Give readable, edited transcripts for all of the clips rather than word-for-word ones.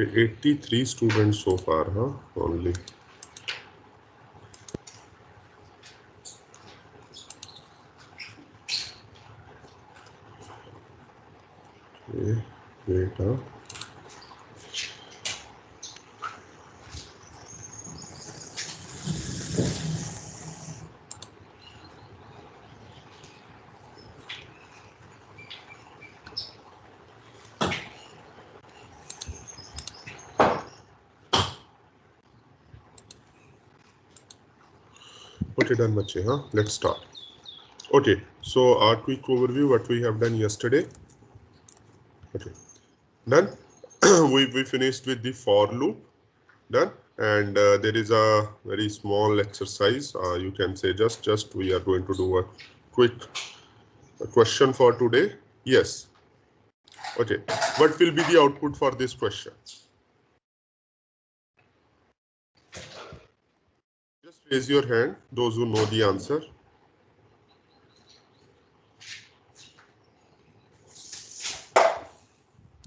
Okay, 83 students so far, huh? Only. Okay, wait, huh? Okay, done, bache, huh? Let's start. Okay, so a quick overview what we have done yesterday. Okay, done. we finished with the for loop, done, and there is a very small exercise. You can say just we are going to do a quick question for today. Yes. Okay, what will be the output for this question? Just raise your hand, those who know the answer.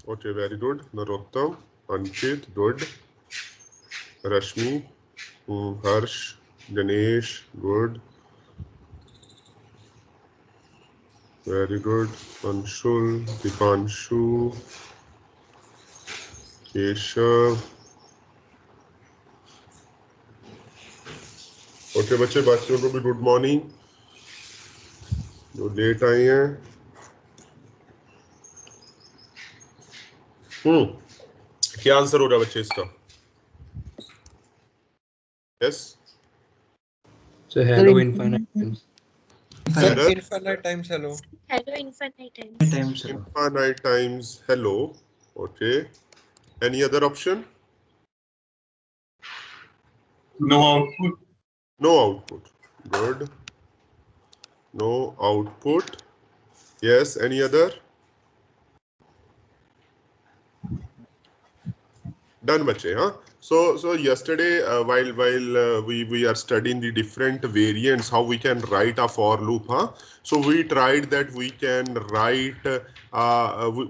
Okay, very good. Narottam, Ankit, good. Rashmi, Harsh, Ganesh, good. Very good. Anshul, Dipanshu, Keshav. Okay, बच्चे बाकियों को भी good morning जो late आए हैं. क्या answer हो रहा है बच्चे इसका? Yes. So hello infinite times. Error. Infinite times hello. Hello, infinite times. Infinite times hello. Okay. Any other option? No output. No output. Good. No output. Yes. Any other? Done, bache, huh? So yesterday, while we are studying the different variants, how we can write a for loop, huh? So we tried that we can write,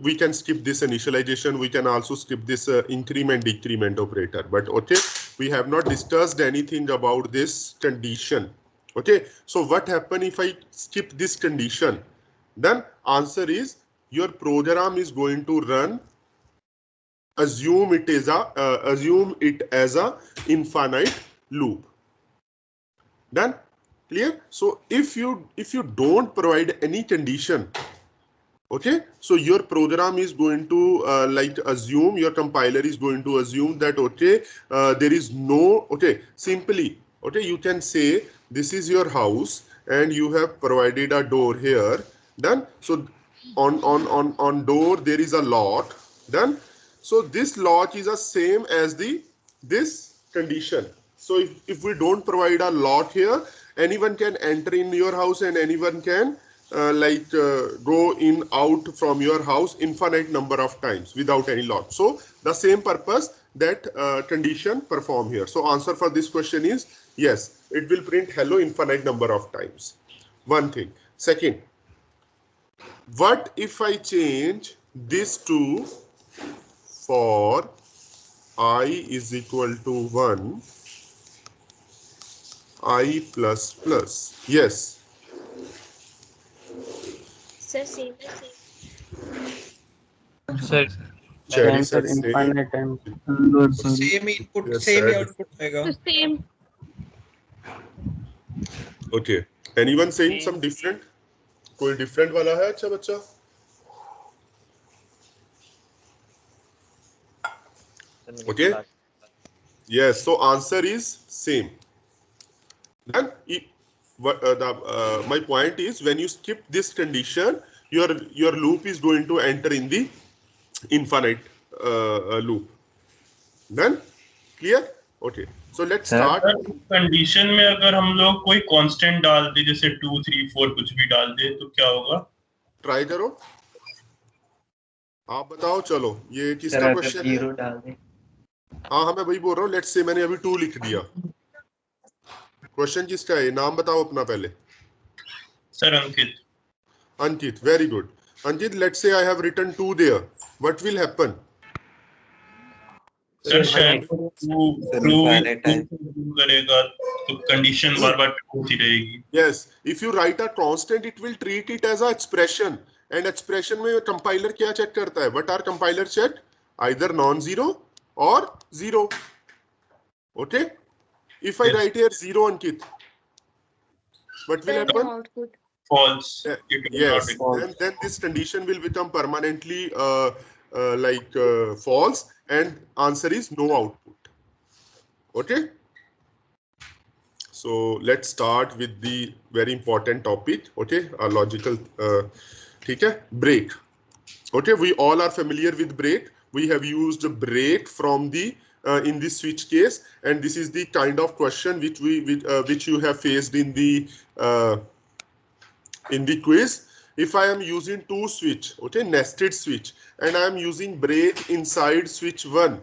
we can skip this initialization. We can also skip this increment decrement operator. But okay, we have not discussed anything about this condition. Okay, so what happen if I skip this condition? Then answer is your program is going to run. Assume it as a infinite loop. Done? Clear? So if you don't provide any condition, okay, so your program is going to like assume, your compiler is going to assume that okay, there is no, okay, simply, okay, you can say this is your house and you have provided a door here. Done? So on door there is a lock. Done? So this lock is the same as this condition. So if we don't provide a lock here, anyone can enter in your house and anyone can go in out from your house infinite number of times without any lock. So the same purpose that condition perform here. So answer for this question is yes, it will print hello infinite number of times. One thing. Second, what if I change this to for I is equal to 1, I plus plus. Yes. Sir, same. Sir, Cherry answer said same. infinite times. Same input, Yes, same sir. output आएगा. So same. Okay. Anyone saying some different? कोई different वाला है अच्छा बच्चा? Okay. Yes. So answer is same. Then my point is when you skip this condition, your loop is going to enter in the infinite loop. Then clear? Okay. So let's start. Condition में अगर हम लोग कोई constant डाल दे जैसे 2 3 4 कुछ भी डाल दे तो क्या होगा? ट्राई करो. आप बताओ. चलो ये किसका क्वेश्चन है? डाल दे. हाँ मैं वही बोल रहा हूँ. लेट्स से मैंने अभी 2 लिख दिया. क्वेश्चन किसका है? नाम बताओ अपना पहले. Sir Ankit. Ankit, very good. Ankit, let's say I have written 2 there. What will happen? Sir शायद करेगा तो कंडीशन बार बार होती रहेगी. Yes, if you write a constant, it will treat it as a expression. And expression में compiler क्या check करता है? What are compiler check? Either non-zero or zero. Okay? If I write here zero, Ankit, what will happen? Output. False. It will Yes, not. then this condition will become permanently false, and answer is no output. Okay? So let's start with the very important topic. Okay, a logical break. Okay, we all are familiar with break. We have used break from the in this switch case, and this is the kind of question which you have faced in the quiz. If I am using two switch, okay, nested switch, and I am using break inside switch 1,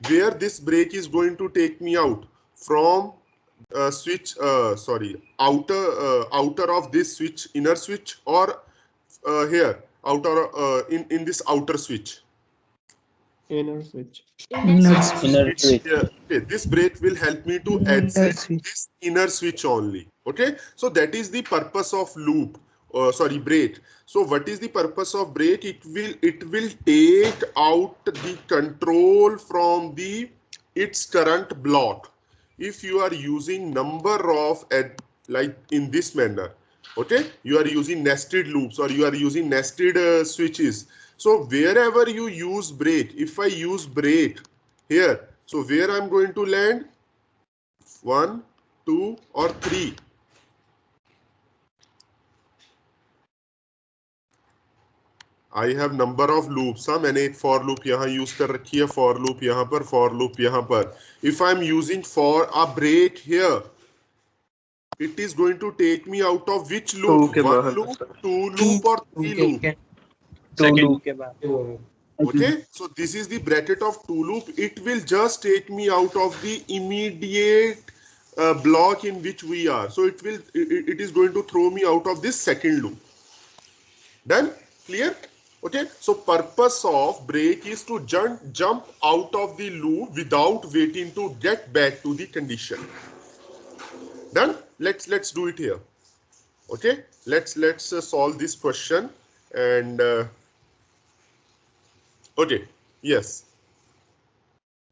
where this break is going to take me out from outer of this switch, inner switch, or here outer in this outer switch. Inner switch. Okay, this break will help me to exit this inner switch only. Okay, so that is the purpose of loop. Break. So what is the purpose of break? It will take out the control from its current block. If you are using number of like in this manner, okay, you are using nested loops or you are using nested switches. So wherever you use break, if I use break here, so where I'm going to land? 1, 2 or 3. I have number of loops. मैंने एक for loop यहाँ use कर रखी है, for loop यहाँ पर, for loop यहाँ पर. If I'm using for a break here, it is going to take me out of which loop? 1 loop, 2 loop or 3 loop? Okay, so this is the bracket of 2 loop. It will just take me out of the immediate block in which we are. So it is going to throw me out of this second loop. Done? Clear? Okay, so purpose of break is to jump out of the loop without waiting to get back to the condition. Done? Let's do it here. Okay, let's solve this question. And okay, yes.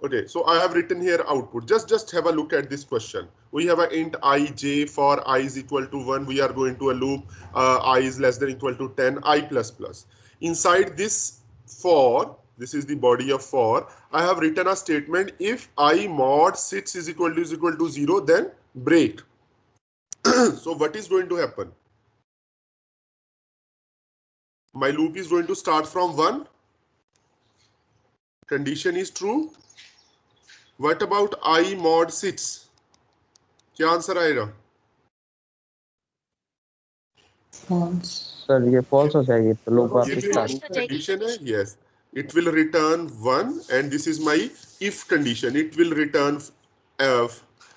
Okay, so I have written here output. Just have a look at this question. We have an int ij. For I is equal to 1, we are going to a loop. I is less than equal to 10, I plus plus. Inside this for, this is the body of for, I have written a statement: if I mod sits is equal to 0, then break. So what is going to happen? My loop is going to start from 1. Condition is true. What about I mod sits? क्या answer आएगा? Sir ये false हो जाएगी तो loop वापस start. Condition है, yes. It will return 1, and this is my if condition. It will return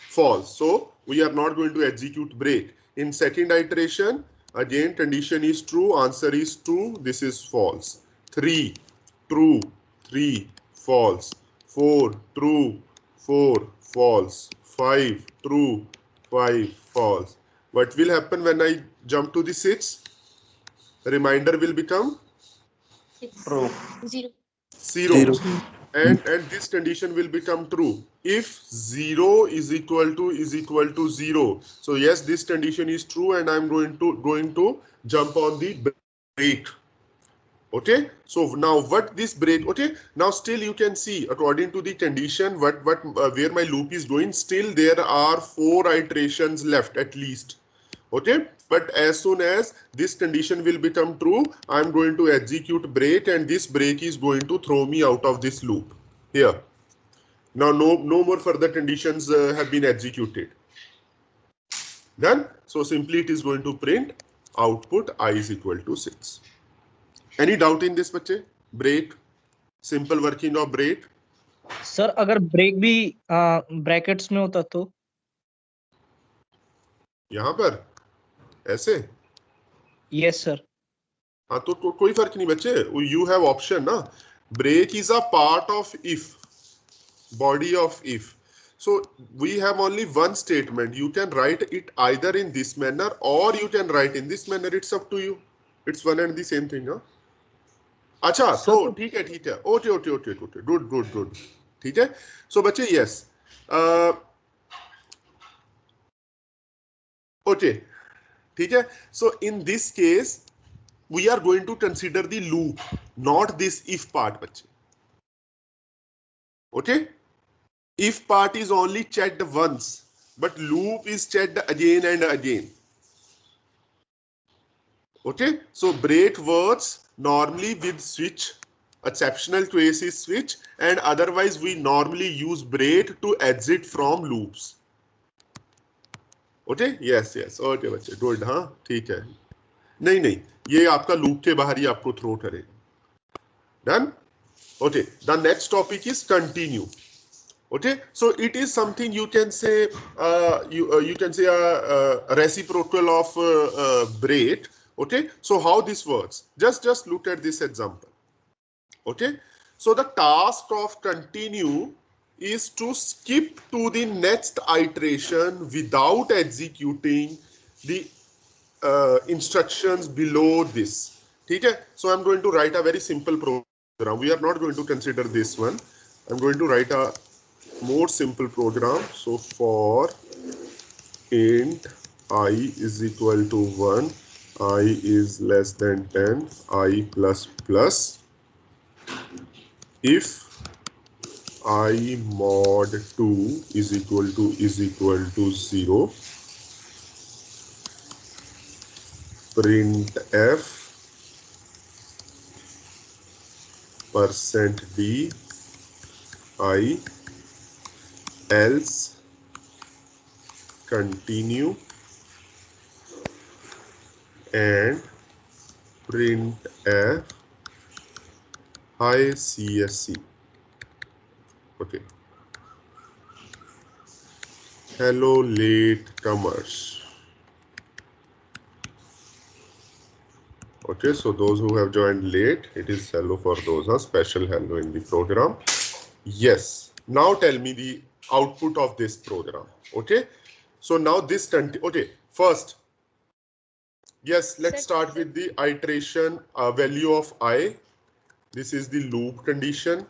false. So we are not going to execute break. In second iteration, again condition is true, answer is true, this is false. 3, true, 3, false. 4, true, 4, false. 5, true, 5, false. What will happen when I jump to the 6? Remainder will become True. 0. And this condition will become true if 0 is equal to 0. So yes, this condition is true, and I'm going to jump on the break. Okay, so now what this break? Okay, now still you can see according to the condition where my loop is going, still there are 4 iterations left at least. Okay, but as soon as this condition will become true, I'm going to execute break, and this break is going to throw me out of this loop here. Now no more further conditions have been executed. Done. So simply it is going to print output I is equal to 6. Any doubt in this बच्चे? Break, simple working of break. Sir अगर break भी brackets में होता तो? यहाँ पर ऐसे? Yes sir. हाँ तो कोई फर्क नहीं बच्चे. You have option ना. Break is a part of if. body of if. So we have only one statement. You can write it either in this manner or you can write in this manner. It's up to you. It's one and the same thing, huh? अच्छा, so ठीक है. Okay. Good. ठीक है. So बच्चे, yes. Okay. ठीक है. So in this case, we are going to consider the loop, not this if part, बच्चे. Okay. If part is only checked once, but loop is checked again and again. Okay, so break words normally with switch, exceptional case is switch, and otherwise we normally use break to exit from loops. Okay, yes, okay बच्चे, good, हाँ, ठीक है. नहीं, ये आपका loop के बाहर ही आपको throw करेगा. Done? Okay, the next topic is continue. Okay, so it is something you can say you can say a reciprocal of break. Okay, so how this works? Just look at this example. Okay, so the task of continue is to skip to the next iteration without executing the instructions below this. Okay, so I'm going to write a very simple program. We are not going to consider this one. I'm going to write a more simple program. So for int I is equal to 1, I is less than 10, I plus plus, if I mod 2 is equal to 0, print f %d I, else continue and print f high CSC. Okay. Hello latecomers. Okay, so those who have joined late, it is hello for those, special hello in the program. Yes. Now tell me the output of this program. Okay. So now this, okay, first, yes, let's start with the iteration value of I. This is the loop condition.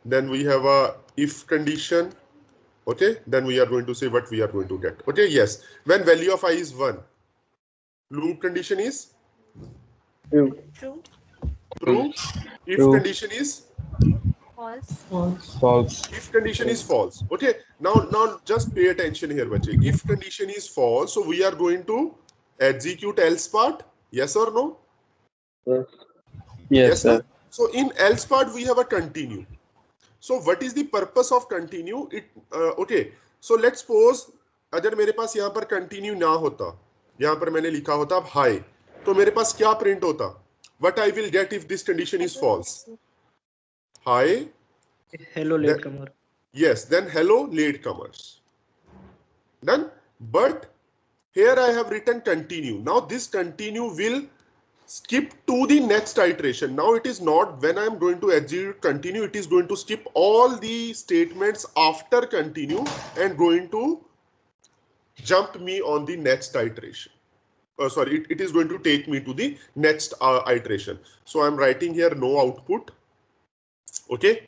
Then we have a if condition. Okay, then we are going to say what we are going to get. Okay, yes, when value of I is 1, loop condition is True. If True. condition is False. if condition is false. Okay, now just pay attention here, bache. If condition is false, so we are going to execute else part. Yes or no? Yes, sir. So in else part we have a continue. So what is the purpose of continue? Okay, so let's suppose अगर मेरे पास यहाँ पर continue ना होता, यहाँ पर मैंने लिखा होता hi, तो मेरे पास क्या print होता? What I will get if this condition is false? Hi. Hello latecomer. Yes, then hello latecomers. Done. But here I have written continue. Now this continue will skip to the next iteration. Now it is not when I am going to execute continue, it is going to skip all the statements after continue and going to jump me on the next iteration. Sorry, it is going to take me to the next iteration. So I'm writing here no output. Okay.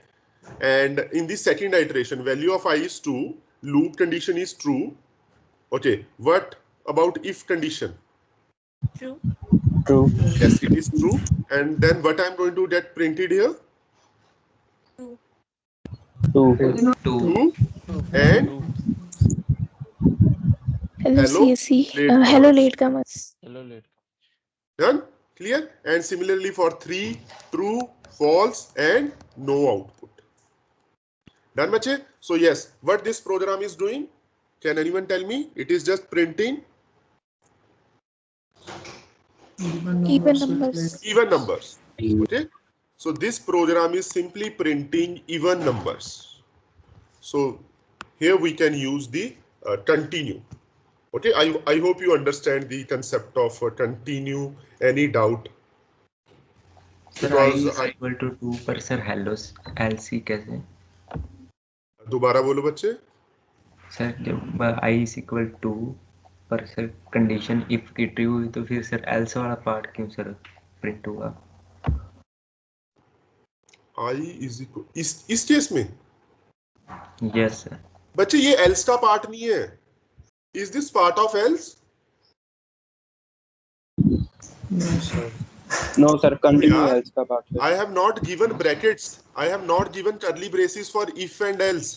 And in the second iteration, value of I is 2, loop condition is true. Okay, what about if condition? True. Yes, it is true. And then what I'm going to get printed here? 2. 2. And Hello CSC. latecomers. Hello latecomers. Done? Clear? And similarly for 3, true, false, and no output. Done, bache? So yes, what this program is doing? Can anyone tell me? It is just printing Even numbers. even numbers. Okay. So this program is simply printing even numbers. So here we can use the continue. Okay. I hope you understand the concept of continue. Any doubt? Sir, I is equal to 2 पर sir hello LC कैसे? दोबारा बोलो बच्चे। Sir जब i is equal to पर sir condition if की true हुई तो फिर सर एल्स वाला पार्ट क्यों सर प्रिंट होगा? आई इज इक्वल इस केस में यस सर। बच्चे ये एल्स का पार्ट नहीं है। Is this part of else? No, sir. Continue Yeah. else का part है. I have not given brackets. I have not given curly braces for if and else.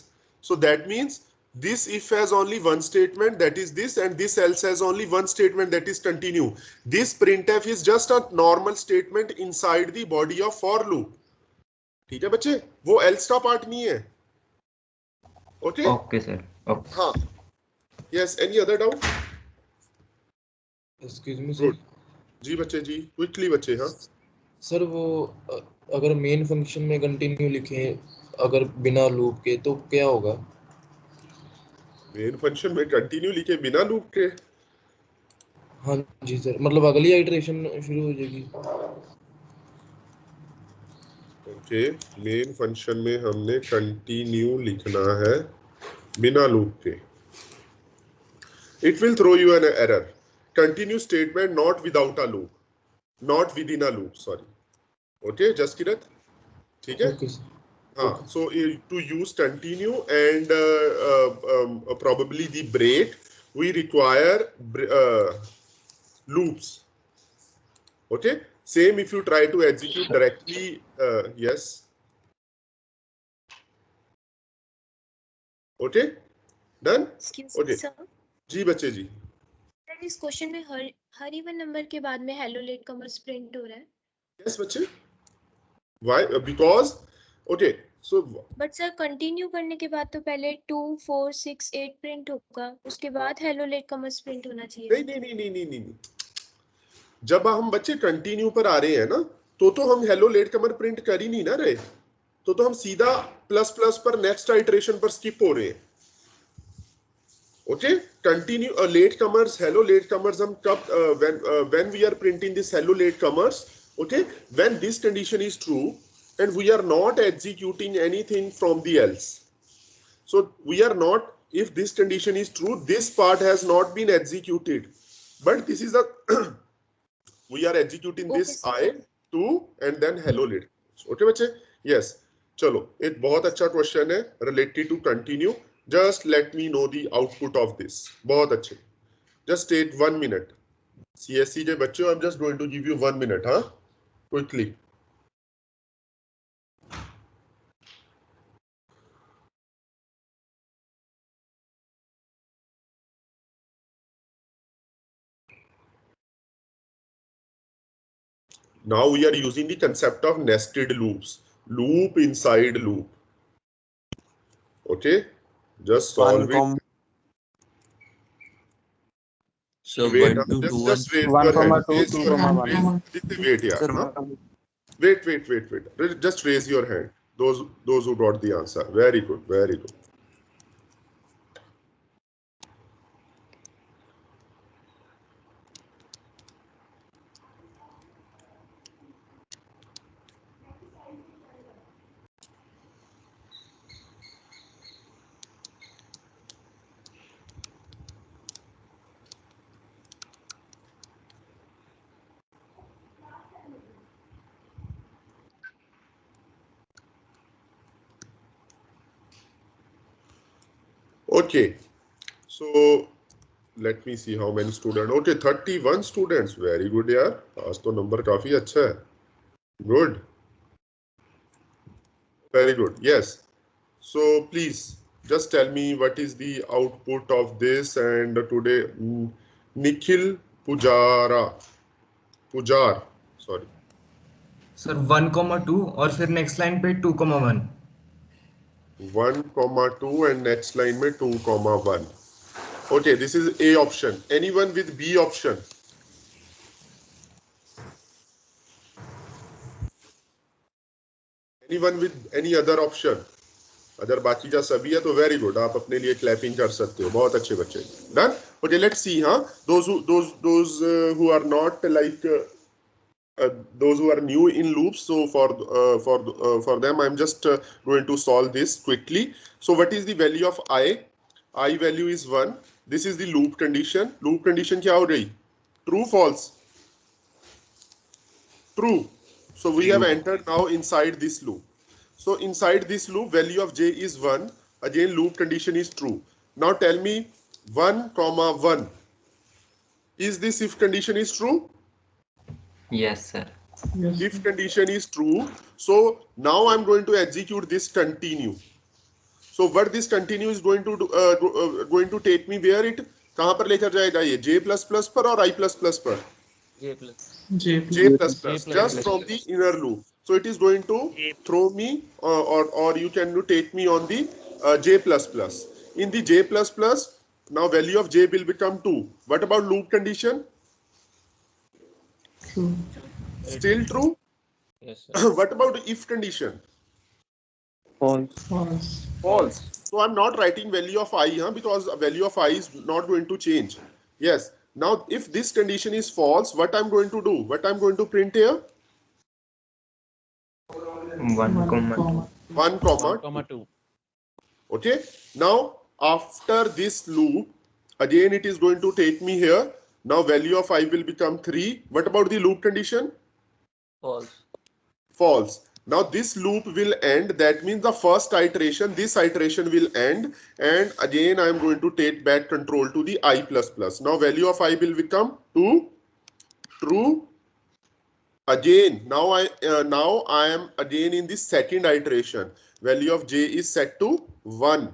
So that means this if has only one statement, that is this, and this else has only one statement, that is continue. This printf is just a normal statement inside the body of for loop. ठीक है बच्चे, वो else का part नहीं है. Okay? Okay sir. Okay. हाँ. Yes. Any other doubt? Excuse me Good. जी बच्चे जी, quickly बच्चे। हाँ सर, वो अगर मेन फंक्शन में कंटिन्यू लिखें अगर बिना लूप के तो क्या होगा? मेन फंक्शन में कंटिन्यू लिखे बिना लूप के? हाँ जी सर, मतलब अगली आइटरेशन शुरू हो जाएगी। ओके, मेन फंक्शन में हमने कंटिन्यू लिखना है बिना लूप के। It will throw you an error. Continue statement not without a loop, not within a loop, sorry. Okay Jaskirat, ठीक है? Okay sir. हाँ, so to use continue and probably the break, we require loops. Okay, same if you try to execute directly. Yes. Okay, done. Excuse Okay. me, sir. जी बच्चे जी। Sir इस question में her even number के बाद में hello late commerce print हो रहा है। Yes बच्चे। Why? Because okay, so. But sir continue करने के बाद तो पहले 2, 4, 6, 8 प्रिंट होगा, उसके बाद हेलो लेट कमर्स प्रिंट होना चाहिए। नहीं नहीं नहीं नहीं नहीं नहीं, जब हम बच्चे कंटिन्यू पर आ रहे हैं ना, तो हम हेलो लेट कमर प्रिंट कर ही नहीं ना रहे, तो हम सीधा प्लस प्लस पर नेक्स्ट आइटरेशन पर स्किप हो रहे हैं। Okay, continue latecomers, hello latecomers हम कब when we are printing this hello latecomers, okay, when this condition is true and we are not executing anything from the else. So we are not, if this condition is true, this part has not been executed, but this is a we are executing this I, 2 and then hello let. Okay बच्चे? Yes. चलो, एक बहुत अच्छा question है related to continue. Just let me know the output of this. बहुत अच्छे. Just take 1 minute. CSE के बच्चों, I'm just going to give you 1 minute, हाँ? Quickly. Now we are using the concept of nested loops, loop inside loop. Okay, just solve it. So wait, 1 2 2 just raise 1, your hand. 2, 2, 1. Wait, yeah. Huh? Wait. Just raise your hand. Those who got the answer. Very good, very good. Okay, so let me see how many students. Okay, 31 students. Very good, यार. आज तो number काफी अच्छा है. Good. Very good. Yes. So please just tell me what is the output of this. And today, Nikhil Pujar. Sorry. Sir 1,2 और फिर next line पे 2,1। 1,2 and next line में 2,1. Okay, this is A option. Anyone with B option? Anyone with any other option? अगर बाकी का सभी है तो वेरी गुड, आप अपने लिए क्लैपिंग कर सकते हो, बहुत अच्छे बच्चे। डन। Okay, let's see. हाँ, those who are not like those who are new in loops. So for them, I'm just going to solve this quickly. So what is the value of I? I value is 1. This is the loop condition. Loop condition क्या हो रही? True, false? True. So we have entered now inside this loop. So inside this loop, value of j is 1. Again, loop condition is true. Now tell me 1, 1. Is this if condition is true? Yes, sir. If condition is true, so now I'm going to execute this continue. So what this continue is going to do, going to take me where it कहाँ पर लेकर जाएगा ये j++ पर और i++ पर? j++, just from the inner loop. So it is going to throw me or you can take me on the j++. In the j++, now value of j will become 2. What about loop condition? True. Still true? Yes, sir. What about if condition? False. False. False. So I'm not writing value of I because value of I is not going to change. Yes. Now if this condition is false, what I'm going to do? What I'm going to print here? 1, 2. Okay. Now after this loop, again it is going to take me here. Now value of I will become 3. What about the loop condition? False. False. Now this loop will end. That means the first iteration, this iteration will end. And again, I am going to take back control to the I++. Now value of I will become 2. True. Again, now I am again in the second iteration. Value of j is set to 1.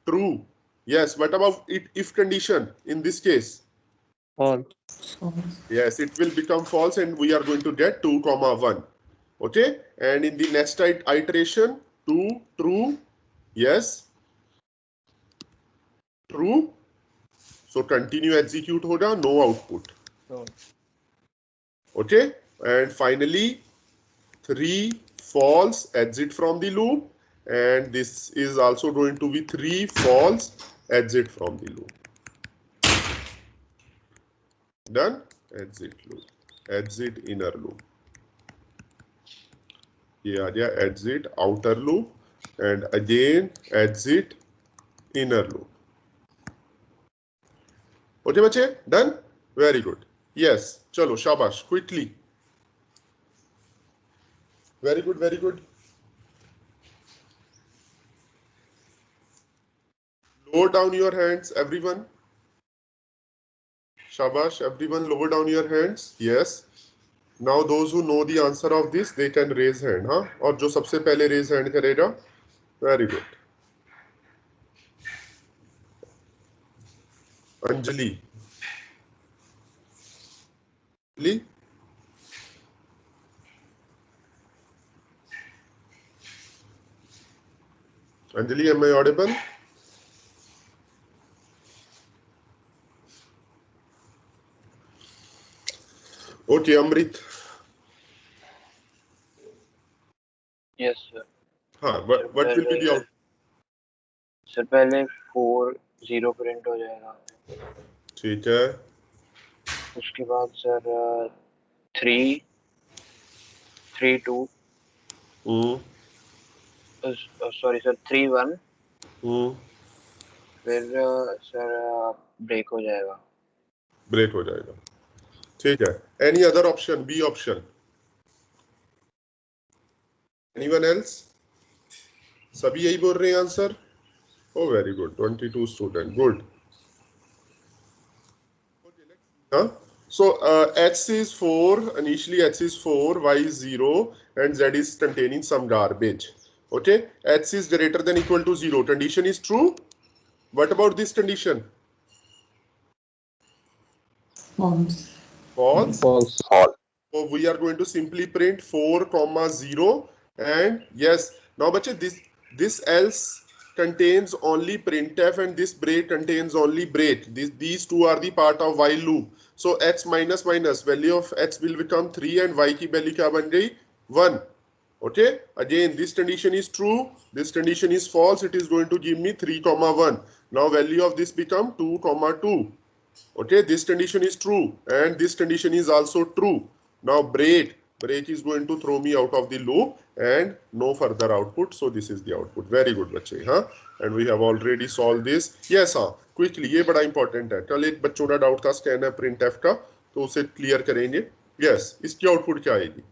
True. Yes. What about it if condition in this case? False. Yes, it will become false and we are going to get 2, 1. Okay. And in the next iteration, 2, true. Yes. True. So continue execute hoga, no output. Okay. And finally, 3, false, exit from the loop. And this is also going to be 3, false, exit from the loop. Done. Exit loop. Exit inner loop. Yeah, exit outer loop and again exit inner loop. Okay, bache? Done? Very good. Yes. Chalo, shabash. Quickly. Very good, very good. Lower down your hands, everyone. Shabash, everyone lower down your hands. Yes. Now those who know the answer of this, they can raise hand. Huh? और जो सबसे पहले raise hand करेगा, very good. Anjali. Anjali? Anjali, am I audible? Okay, Amrit. Yes, sir. हाँ, what will be the output? Sir पहले 4 0 print हो जाएगा. ठीक है. उसके बाद सर 3 2. Sorry sir 3 1. फिर सर ब्रेक हो जाएगा. ब्रेक हो जाएगा. ठीक है. Any other option? B option. Anyone else? सभी यही बोल रहे हैं answer. Oh, very good. 22 student. Good. Huh? So x is 4. Initially x is 4, y is 0, and z is containing some garbage. Okay. X is greater than equal to 0. Condition is true. What about this condition? False. False. False. So we are going to simply print 4, 0, and yes. Now, bache, this else contains only printf and this break contains only break. These two are the part of while loop. So x minus minus value of x will become 3 and y ki value kya ban gayi? 1. Okay. Again, this condition is true. This condition is false. It is going to give me 3, 1. Now value of this become 2, 2. Okay. This condition is true and this condition is also true. Now break is going to throw me out of the loop and no further output. So this is the output. Very good बच्चे, हाँ. And we have already solved this. Yes, हाँ. Quickly, ये बड़ा important है. कल एक बच्चों का डाउट था स्कैन है printf का, तो उसे क्लियर करेंगे. Yes, इसकी आउटपुट क्या आएगी?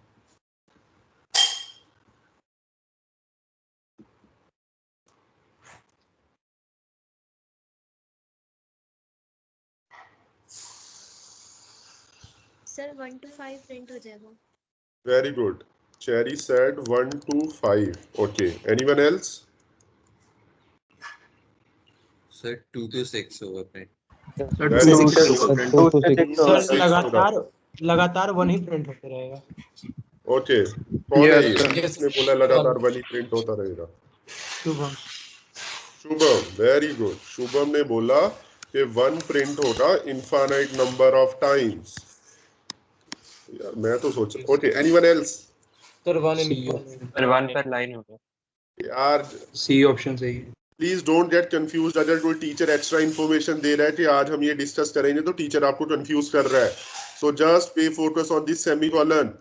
सर 1 to 5 प्रिंट हो जाएगा. Very good. Cherry said 1 to 5. Okay. Anyone else? Sir, 2 to 6 होगा print. Very good. सर लगातार 1 ही प्रिंट होते रहेगा. Okay. कौन है ये? Yes. किसने बोला लगातार 1 ही प्रिंट होता रहेगा? शुभम. शुभम. Very good. शुभम ने बोला कि 1 प्रिंट होगा infinite number of times. यार मैं तो सोच. Okay. Anyone else? Sir, 1 in पर 1 पर लाइन होगा. यार C ऑप्शन सही है. Please don't get confused. अगर कोई टीचर एक्स्ट्रा इन्फॉर्मेशन दे रहा है कि आज हम ये डिस्कस करेंगे तो टीचर आपको कंफ्यूज कर रहा है. सो जस्ट पे focus on this semicolon.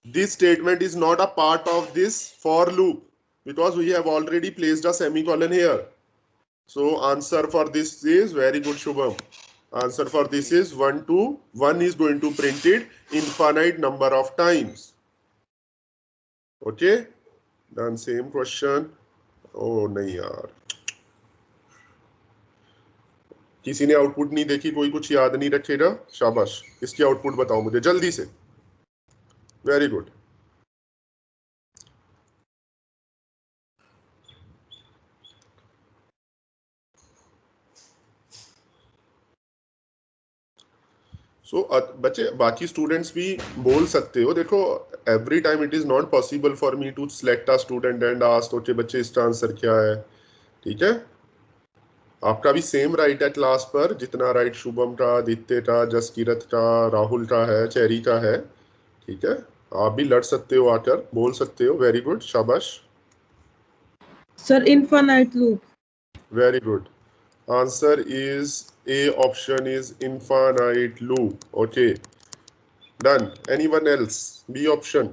This statement is not a part of this for loop because we have already placed a semicolon here. So answer for this is very good, Shubham. Answer for this is 1 to 1 is going to print it infinite number of times. Okay. Done. Same question. Oh नहीं यार. किसी ने output नहीं देखी, कोई कुछ याद नहीं रखेगा. शाबाश. इसकी आउटपुट बताओ मुझे जल्दी से. Very good. So बच्चे बाकी स्टूडेंट्स भी बोल सकते हो. देखो every time it is not possible for me to select a student and ask okay बच्चे इसका आंसर क्या है. ठीक है. आपका भी सेम राइट है क्लास पर. जितना राइट शुभम का, आदित्य का, जसकीरत का, राहुल का है, चेरी का है. ठीक है. आप भी लड़ सकते हो, आकर बोल सकते हो. Very good. शाबाश. Sir infinite loop. Very good. Answer is A option is infinite loop. Okay. Done. Anyone else? B option.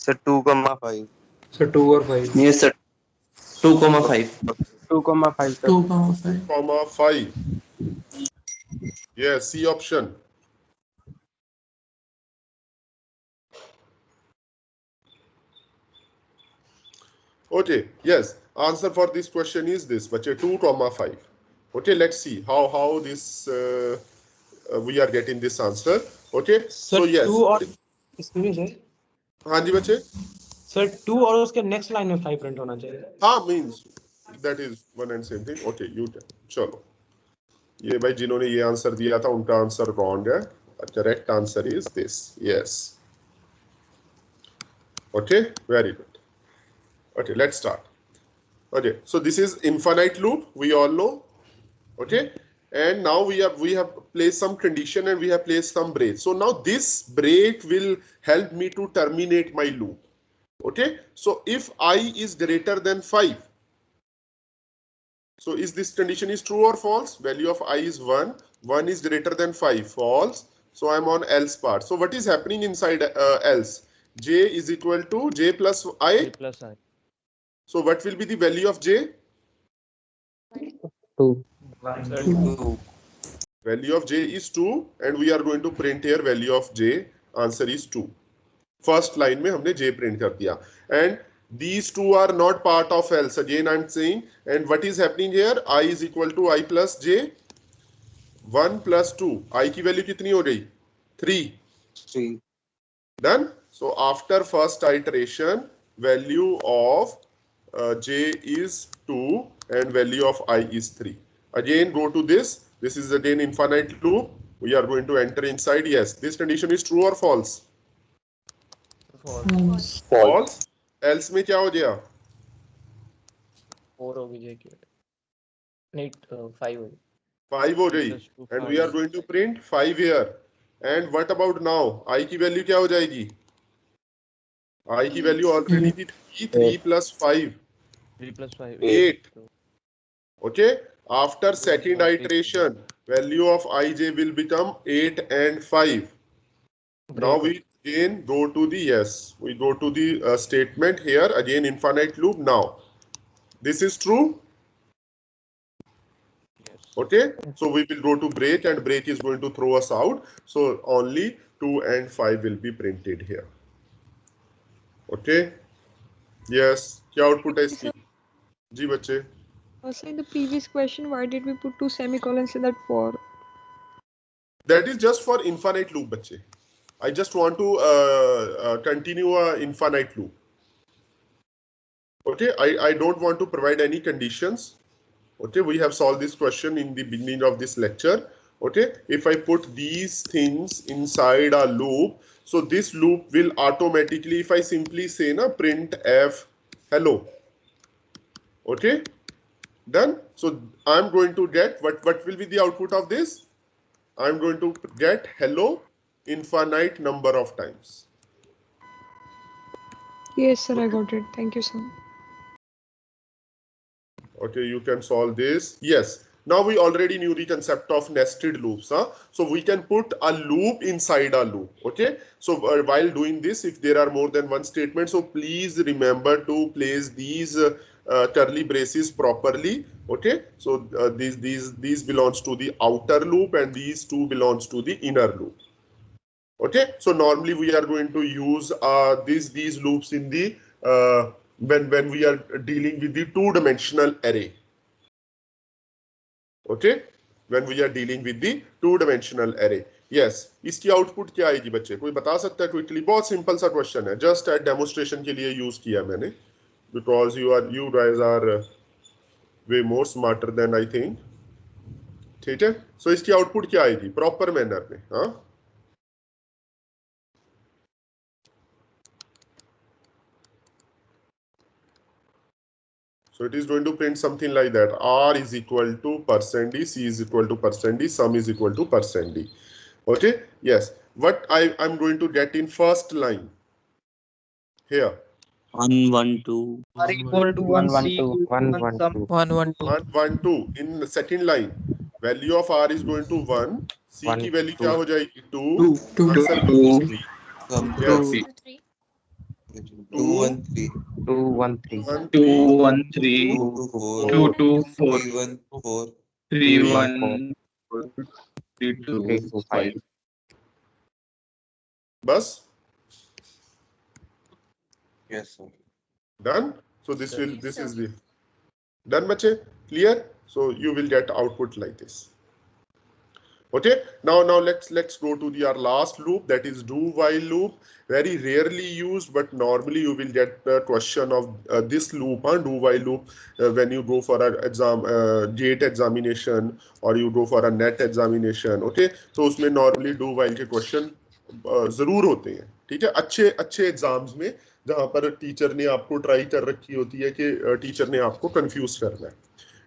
Sir 2,5. Sir, 2 or 5. Yes, sir. 2,5. 2,5. 2,5. 2,5. Yes, C option. Okay, yes. Answer for this question is this, bache 2,5. Okay, let's see how this we are getting this answer. Okay, sir so yes. 2 और इसमें sir. हाँ जी बच्चे. Sir 2 और उसके next line में 5 print होना चाहिए. हाँ means that is one and same thing. Okay, you tell. चलो. ये भाई जिन्होंने ये आंसर दिया था उनका आंसर रॉन्ग है. Correct answer is this. Yes. Okay, very good. Okay, let's start. Okay, so this is infinite loop, we all know. Okay, and now we have placed some condition and we have placed some break. So now this break will help me to terminate my loop. Okay, so if I is greater than 5, so is this condition is true or false? Value of I is 1. 1 is greater than 5. False. So I'm on else part. So what is happening inside else? J is equal to J plus I. J plus I. So what will be the value of J? 2. 2. Value of J is 2 and we are going to print here value of J. Answer is 2. First line में हमने J print कर दिया. And these two are not part of else. Again I'm saying, and what is happening here? I is equal to I plus J. 1 plus 2. I की value कितनी हो गई? 3. 3. Done. So after first iteration, value of J is 2 and value of I is 3. Again go to this. This is again infinite loop. We are going to enter inside. Yes, this condition is true or false? False. False. Else में क्या हो गया? 4 होगी J की. नहीं 5 होगी. 5 हो गई. And we are going to print 5 here. And what about now? I की value क्या हो जाएगी? I की value already थी 3 plus 5. 3 plus 5. 8. Okay, after second iteration, value of ij will become 8 and 5. Now we again go to the we go to the statement here again, infinite loop. Now this is true. Okay, so we will go to break and break is going to throw us out. So only 2 and 5 will be printed here. Okay, yes, क्या output है इसकी? जी बच्चे. Also in the previous question, why did we put 2 semicolons in that 4? That is just for infinite loop, बच्चे. I just want to continue a infinite loop. Okay, I don't want to provide any conditions. Okay, we have solved this question in the beginning of this lecture. Okay, if I put these things inside a loop, so this loop will automatically, if I simply say na print f hello. Okay, done. So I'm going to get what will be the output of this? I'm going to get hello infinite number of times. Yes, sir, I got it. Thank you, sir. Okay, you can solve this. Yes. Now we already knew the concept of nested loops. So we can put a loop inside a loop. Okay. So while doing this, if there are more than one statement, so please remember to place these curly braces properly. Okay. So these belongs to the outer loop and these two belongs to the inner loop. Okay. So normally we are going to use these loops in the when we are dealing with the two-dimensional array. Okay, when we are dealing with the two-dimensional array. Yes, इसकी output क्या आएगी बच्चे? कोई बता सकता है quickly? बहुत simple सा क्वेश्चन है, जस्ट एट डेमोन्स्ट्रेशन के लिए यूज किया मैंने, because you guys are way more smarter than I think. ठीक है, सो इसकी आउटपुट क्या आएगी प्रॉपर मैनर में? हाँ, so it is going to print something like that. R is equal to %d, C is equal to %d, sum is equal to %d. Okay, yes. What I'm going to get in first line here? 1 1 2 R equal to 1, C equal to 1, sum 1 1 2 1 1 2. In the second line, value of R is going to 1. C की value क्या हो जाएगी? 2. Answer becomes 3. Yes. 2 1 3 2 1 3 2 1 3 2 2 4 3 1 4 3 1 3 2 5. बस. Yes, sir. Done. So this is the done, बच्चे. Clear? So you will get output like this. Okay, now let's go to our last loop, that is do while loop. Very rarely used, but normally you will get the question of this loop, do while loop, when you go for an exam, GATE examination, or you go for a NET examination. Okay, so उसमें normally do while के question जरूर होते हैं. ठीक है, अच्छे exams में जहां पर टीचर ने आपको ट्राई कर रखी होती है कि टीचर ने आपको कंफ्यूज करना है.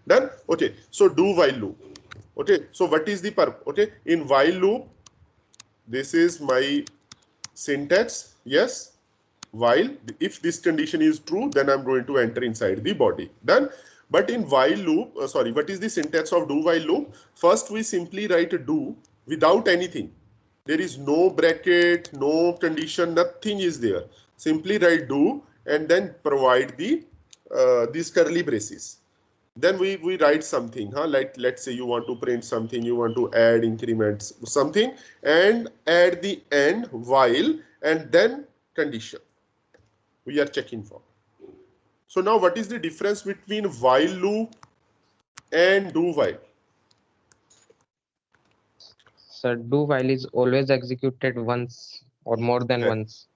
Done. Okay, so do while loop. Okay, so what is the purpose? Okay, in while loop, this is my syntax. Yes, while, if this condition is true, then I'm going to enter inside the body. Done. But in while loop, what is the syntax of do while loop? First, we simply write do without anything. There is no bracket, no condition, nothing is there. Simply write do and then provide the these curly braces. Then we write something, like let's say you want to print something, you want to add increments something, and at the end while and then condition we are checking for. So now what is the difference between while loop and do while? Sir, do while is always executed once or more than once.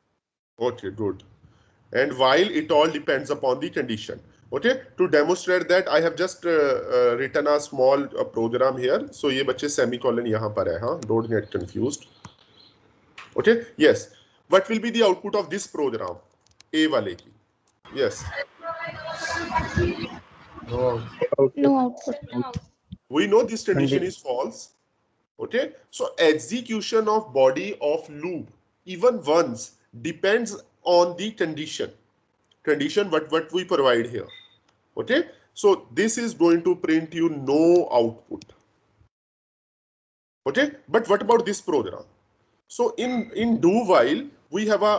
Okay, good. And while it all depends upon the condition. Okay, to demonstrate that I have just written a small program here. So ये बच्चे semicolon यहाँ पर है, हाँ, don't get confused. Okay, yes. What will be the output of this program? A वाले की. Yes. No output. We know this condition is false. Okay, so execution of body of loop even once depends on the condition. Condition what we provide here. Okay, so this is going to print you no output. Okay, but what about this program? So in do while we have a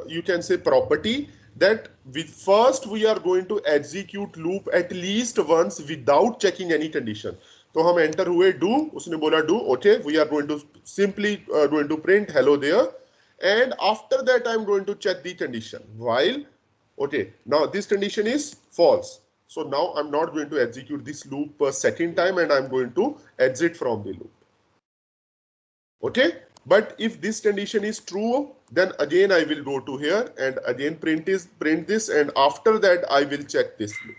you can say property that first we are going to execute loop at least once without checking any condition. तो हम enter हुए do, उसने बोला do, okay, we are going to simply going to print hello there, and after that I'm going to check the condition while, okay, now this condition is false. So now I'm not going to execute this loop a second time and I'm going to exit from the loop. Okay, but if this condition is true, then again I will go to here and again print this, and after that I will check this loop.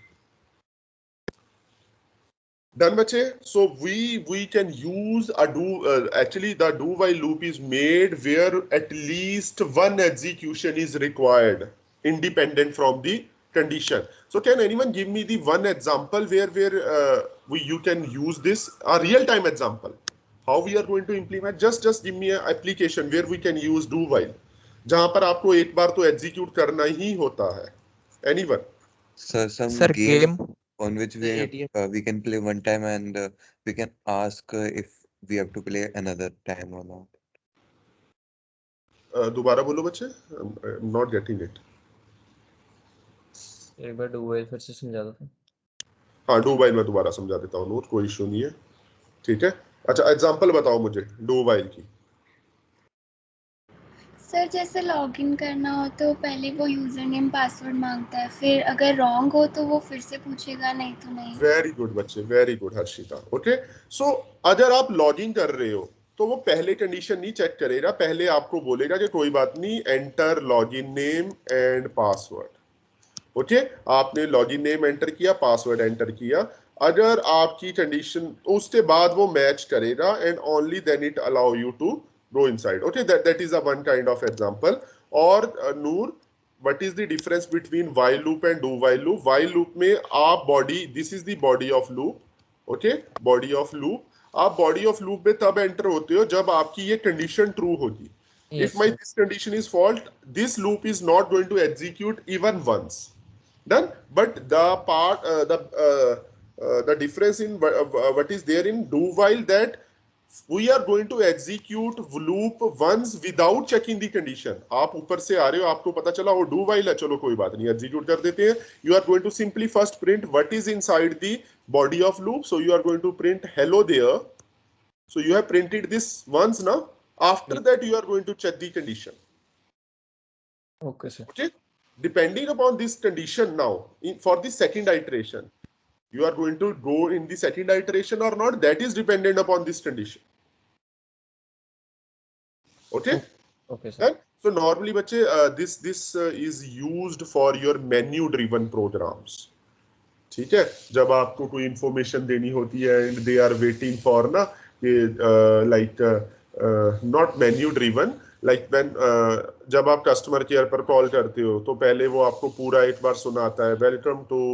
Done, bache? So we can use a do actually the do while loop is made where at least one execution is required independent from the condition. So can anyone give me the one example where you can use this, a real-time example? How we are going to implement? Just give me an application where we can use do while, जहां पर आपको एक बार तो execute करना ही होता है. Anyone? Sir, some Sir, game game. on which we can play one time and we can ask if we have to play another time or not. दोबारा बोलो बच्चे. I'm not getting it. एक बार do while फिर से समझा दो. हाँ, do while मैं दोबारा समझा देता हूँ नूर, कोई इशू नहीं है. ठीक है, अच्छा एग्जांपल बताओ मुझे डू वाइल की. सर जैसे लॉगिन करना हो तो पहले वो यूजर नेम पासवर्ड मांगता है, फिर अगर रॉन्ग हो तो वो फिर से पूछेगा, नहीं तो नहीं. वेरी गुड बच्चे, वेरी गुड हर्षिता. ओके, सो अगर आप लॉगिन कर रहे हो तो वो पहले कंडीशन नहीं चेक करेगा, पहले आपको बोलेगा कि कोई बात नहीं, enter login name and password. Okay, आपने लॉगिन नेम एंटर किया, पासवर्ड एंटर किया. अगर आपकी कंडीशन, उसके बाद वो मैच करेगा and only then it allow you to go inside. Okay, that is a one kind of example. Or Noor, what is the difference between while loop and do while loop? While loop में आप body, this is the body of loop. Okay, body of loop. आप body of loop में तब enter होते हो जब आपकी ये condition true होगी. If my this condition is false, this loop is not going to execute even once. Done. But the part the difference in what is there in do while, that we are going to execute loop once without checking the condition. आप ऊपर से आ रहे हो, आपको पता चला वो do while है, चलो कोई बात नहीं, execute कर देते हैं. You are going to simply first print what is inside the body of loop. So you are going to print hello there. So you have printed this once now. After that you are going to check the condition. Okay, sir. Okay. Depending upon this condition now, for the second iteration, you are going to go in the second iteration or not, that is dependent upon this condition. Okay. Okay, sir. So normally बच्चे this is used for your menu driven programs. ठीक है, जब आपको कोई information देनी होती है and they are waiting for ना like not menu driven, like when जब आप customer care पर call करते हो तो पहले वो आपको पूरा एक बार सुनाता है, welcome to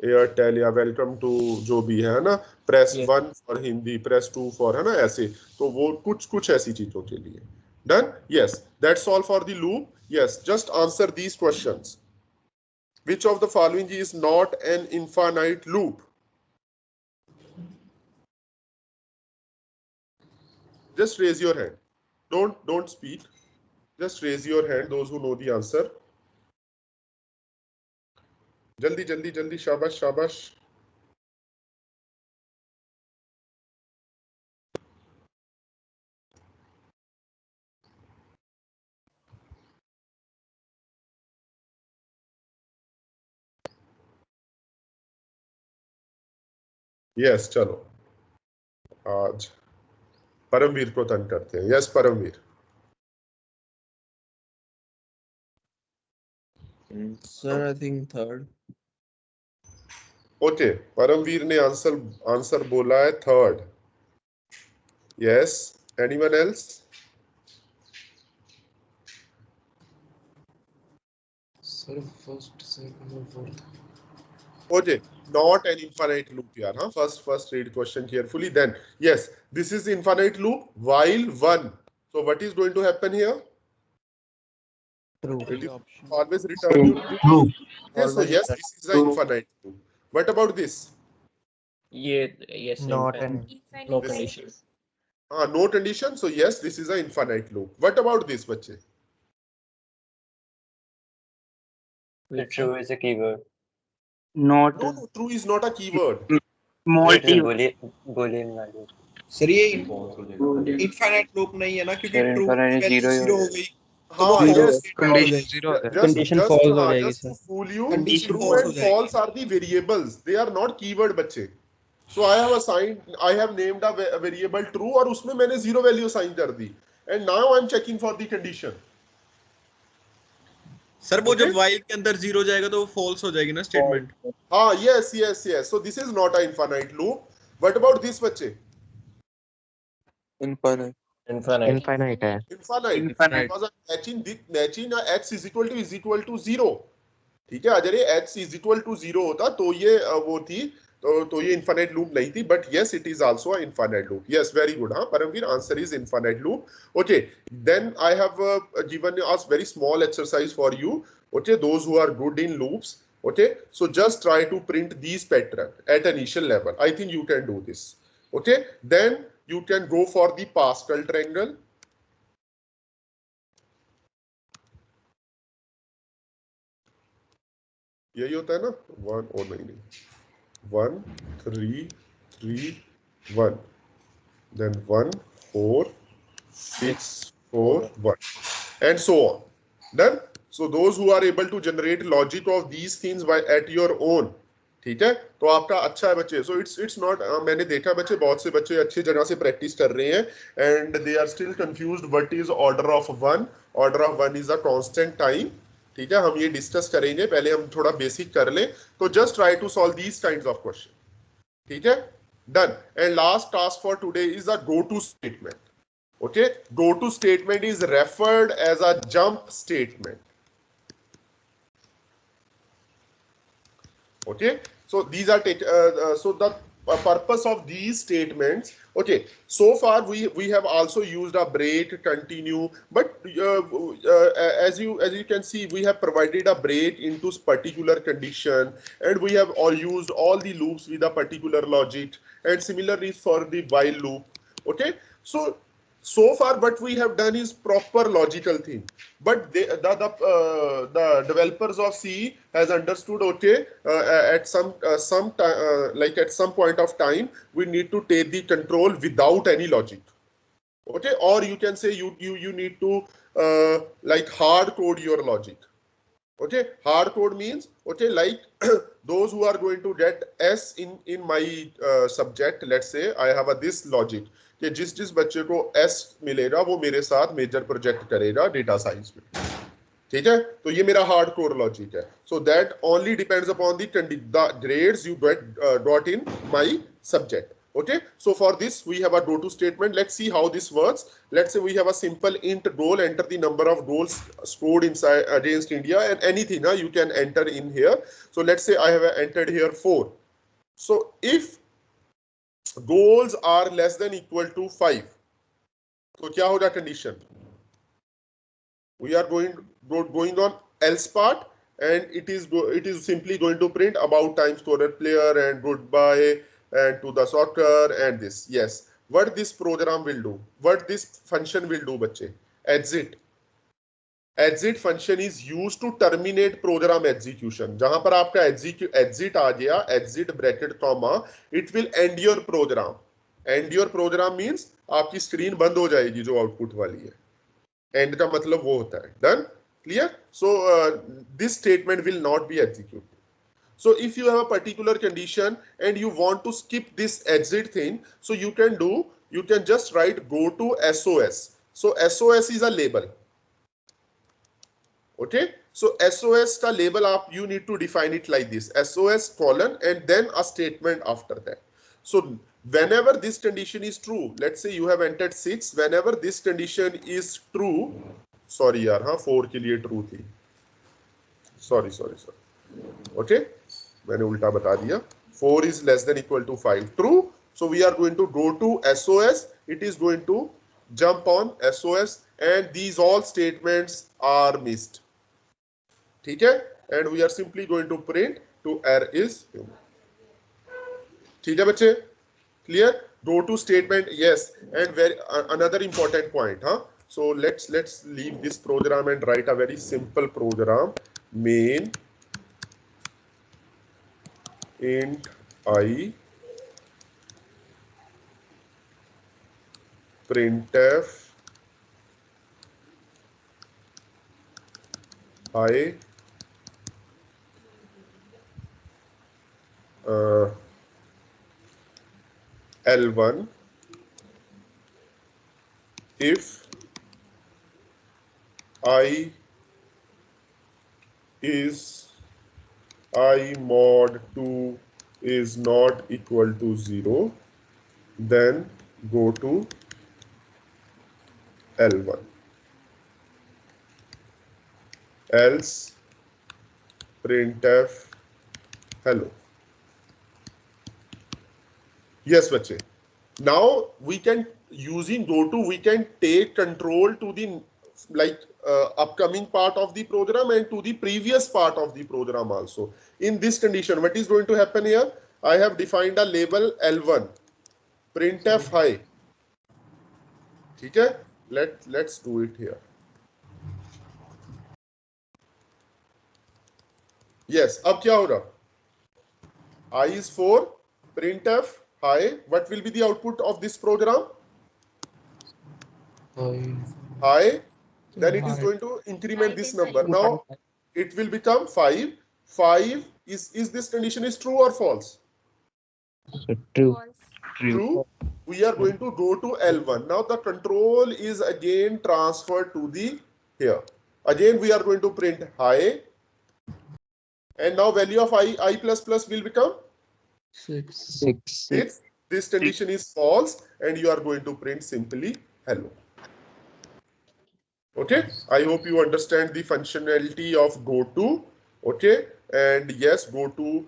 एयरटेल या वेलकम टू जो भी है ना, press 1 for Hindi, press 2 for, है ना, ऐसे. तो वो कुछ ऐसी चीजों के लिए. Done. Yes, that's all for the loop. Yes, just answer these questions. Which of the following is not an infinite loop? Just raise your hand. Don't speak, just raise your hand those who know the answer. जल्दी जल्दी जल्दी, शाबाश शाबाश. Yes, चलो आज परमवीर को तंग करते हैं. Yes Paramvir. Sir, I think third. Okay, Paramvir ने आंसर बोला है third. Yes, anyone else? Sir, first, second or fourth. Okay, not an infinite loop here. Huh? First read question carefully. Then yes, this is infinite loop while 1. So what is going to happen here? True. It is always return you true. Okay, so yes, this is the infinite loop. What about this? Yes, Not infinite. an No This- condition. No condition. So yes, this is an infinite loop. What about this, bache? The true is a keyword. Not No, no, true is not a keyword. small It is t. boolean value. Sir ये infinite loop नहीं है ना क्योंकि sir true infinite value zero ही zero हो हो गई। गई तो वो हाँ, false yes. state में हो जाएगी। जीरो हो जाएगा। Condition false हो जाएगी, just sir. to fool you, Condition true false हो and जाएगी। false are the variables. They are not keyword, बच्चे. So I have assigned, I have named a variable true और उसमें मैंने zero value assign कर दी. And now I'm checking for the condition. Sir वो जब while के अंदर जीरो जाएगा तो वो false हो जाएगी ना स्टेटमेंट। हाँ, yes. So this is not an infinite loop. What about this, बच्चे? Infinite. Infinite है. Infinite. Because matching x is equal to 0. ठीक है, अगर ये x is equal to 0 होता तो ये वो थी तो ये infinite loop नहीं थी, but yes, it is also an infinite loop. Yes, very good. हाँ, Paramveer, answer is infinite loop. Okay, then I have given us very small exercise for you. Okay, those who are good in loops. Okay, so just try to print these pattern at initial level. I think you can do this. Okay, then you can go for the Pascal triangle. यही होता है ना 1 और नहीं 1 3 3 1 then 1 4 6 4 1 and so on. Done. So those who are able to generate logic of these things by at your own, ठीक है, तो आपका अच्छा है बच्चे. So it's not मैंने देखा बच्चे, बहुत से बच्चे अच्छी जगह से प्रैक्टिस कर रहे हैं and they are still confused what is order of 1. Order of 1 is a constant time. ठीक है, हम ये डिस्कस करेंगे, पहले हम थोड़ा बेसिक कर लें. तो just try to solve these kinds of question. ठीक है, done. And last task for today is a go to statement. Okay, go to statement is referred as a jump statement. Okay, so these are so the purpose of these statements. Okay, so far we have also used a break, continue, but as you can see, we have provided a break into particular condition, and we have all used all the loops with a particular logic, and similarly for the while loop. Okay, so far what we have done is proper logical thing, but the developers of C has understood, okay, at some like at some point of time we need to take the control without any logic. Okay, or you can say you need to like hard code your logic. Okay, hard code means, okay, like those who are going to get S in my subject, let's say I have this logic कि जिस बच्चे को S मिलेगा वो मेरे साथ major project करेगा data science में. ठीक है, तो ये मेरा हार्ड कोर लॉजिक है. So that only depends upon the grades you got in my subject. Okay, so for this we have a go to statement. Let's see how this works. Let's say we have a simple int goal, enter the number of goals scored inside against India, and anything you can enter in here. So let's say I have entered here 4. So if goals are less than equal to 5, तो क्या होगा condition? We are going on else part, and it is simply going to print about time scored player and goodbye and to the soccer and this. Yes, what this program will do, what this function will do, बच्चे, exit. Exit function is used to terminate program execution. जहां पर आपका exit आ गया, exit bracket comma, it will end your program. End your program means आपकी screen बंद हो जाएगी जो आउटपुट वाली है. End का मतलब वो होता है. Done? Clear? So this statement will not be executed. So if you have a particular condition and you want to skip this exit thing, so you can just write go to SOS. So SOS is a label. Okay, so SOS का label you need to define it like this: SOS colon and then a statement after that. So whenever this condition is true, let's say you have entered 6, whenever this condition is true, sorry यार, हाँ 4 के लिए true थी, sorry. Okay, मैंने उल्टा बता दिया. 4 is less than equal to 5, true. So we are going to go to SOS. It is going to jump on SOS, and these all statements are missed. ठीक है, and we are simply going to print to R is human. ठीक है बच्चे, clear? Go to statement, yes, and very another important point, huh? So let's leave this program and write a very simple program. Main int I printf I L1 if I is I mod 2 is not equal to 0, then go to L1. Else printf hello. Yes, bache. Now we can, using go-to, we can take control to the upcoming part of the program and to the previous part of the program also. In this condition, what is going to happen here? I have defined a label L1, printf hi. Okay, let's do it here. Yes, अब क्या होगा? I is 4, printf hi. What will be the output of this program? Hi. Then it is going to increment this number. Now it will become 5. 5 is this condition is true or false? True. True. We are going to go to L1. Now the control is again transferred to the here. Again we are going to print hi. And now value of I plus plus will become 6. If this condition is false, and you are going to print simply hello. Okay, I hope you understand the functionality of goto. Okay, and yes, goto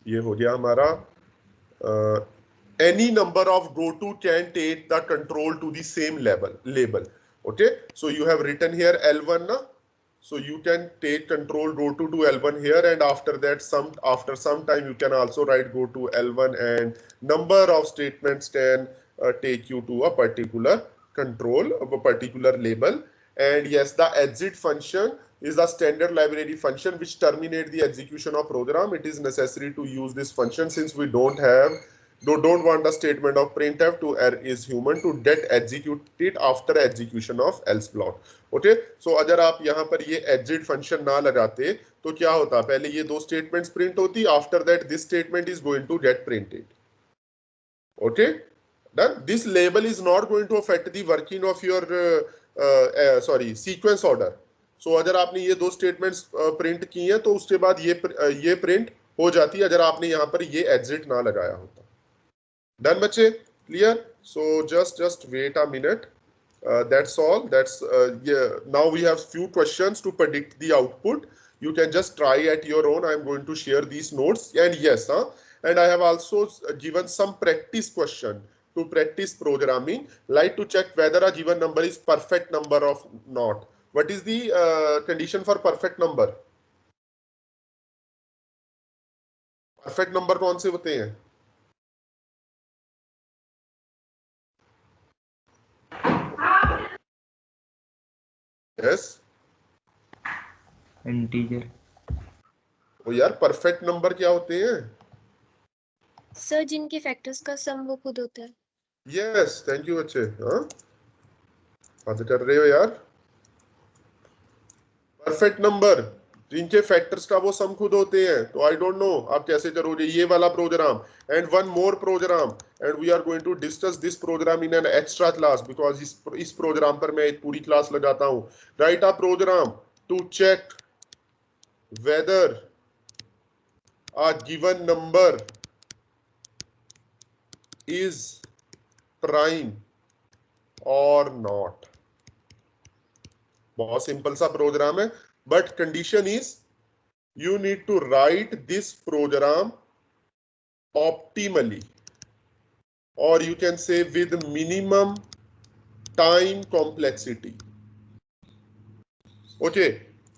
ये हो गया हमारा any number of goto can take the control to the same label. Okay, so you have written here L1 na? So you can take control goto to L1 here, and after that after some time you can also write go to L1, and number of statements can take you to a particular control of a particular label. And yes, the exit function is the standard library function which terminates the execution of program. It is necessary to use this function since we don't want the statement of printf to R is human to get executed after execution of else block. Okay, so अगर आप यहाँ पर ये exit function ना लगाते तो क्या होता? पहले ये दो statements print होती, after that this statement is going to get printed. Okay, done. This label is not going to affect the working of your sequence order. So अगर आपने ये दो statements print किए हैं तो उसके बाद ये print हो जाती है अगर आपने यहाँ पर ये exit ना लगाया होता. Done, bache? Clear? So just wait a minute. That's all. Yeah. Now we have few questions to predict the output. You can just try at your own. I'm going to share these notes. And yes, and I have also given some practice question to practice programming, like to check whether a given number is perfect number or not. What is the condition for perfect number? Perfect number कौन से होते हैं? Yes. Integer. ओ यार perfect number क्या होते हैं? Sir जिनके factors का सम वो खुद होता है. यस, थैंक यू बच्चे. हाँ बात कर रहे हो यार. परफेक्ट नंबर जिनके फैक्टर्स का वो सम खुद होते हैं. तो आई डोंट नो आप कैसे करोगे ये वाला program. And one more program, and we are going to discuss this program in an extra class because इस प्रोग्राम पर मैं एक पूरी क्लास लगाता हूँ. Write a program to check whether a given number is prime or not. बहुत simple सा program है, but condition is you need to write this program optimally, और you can say with minimum time complexity. Okay,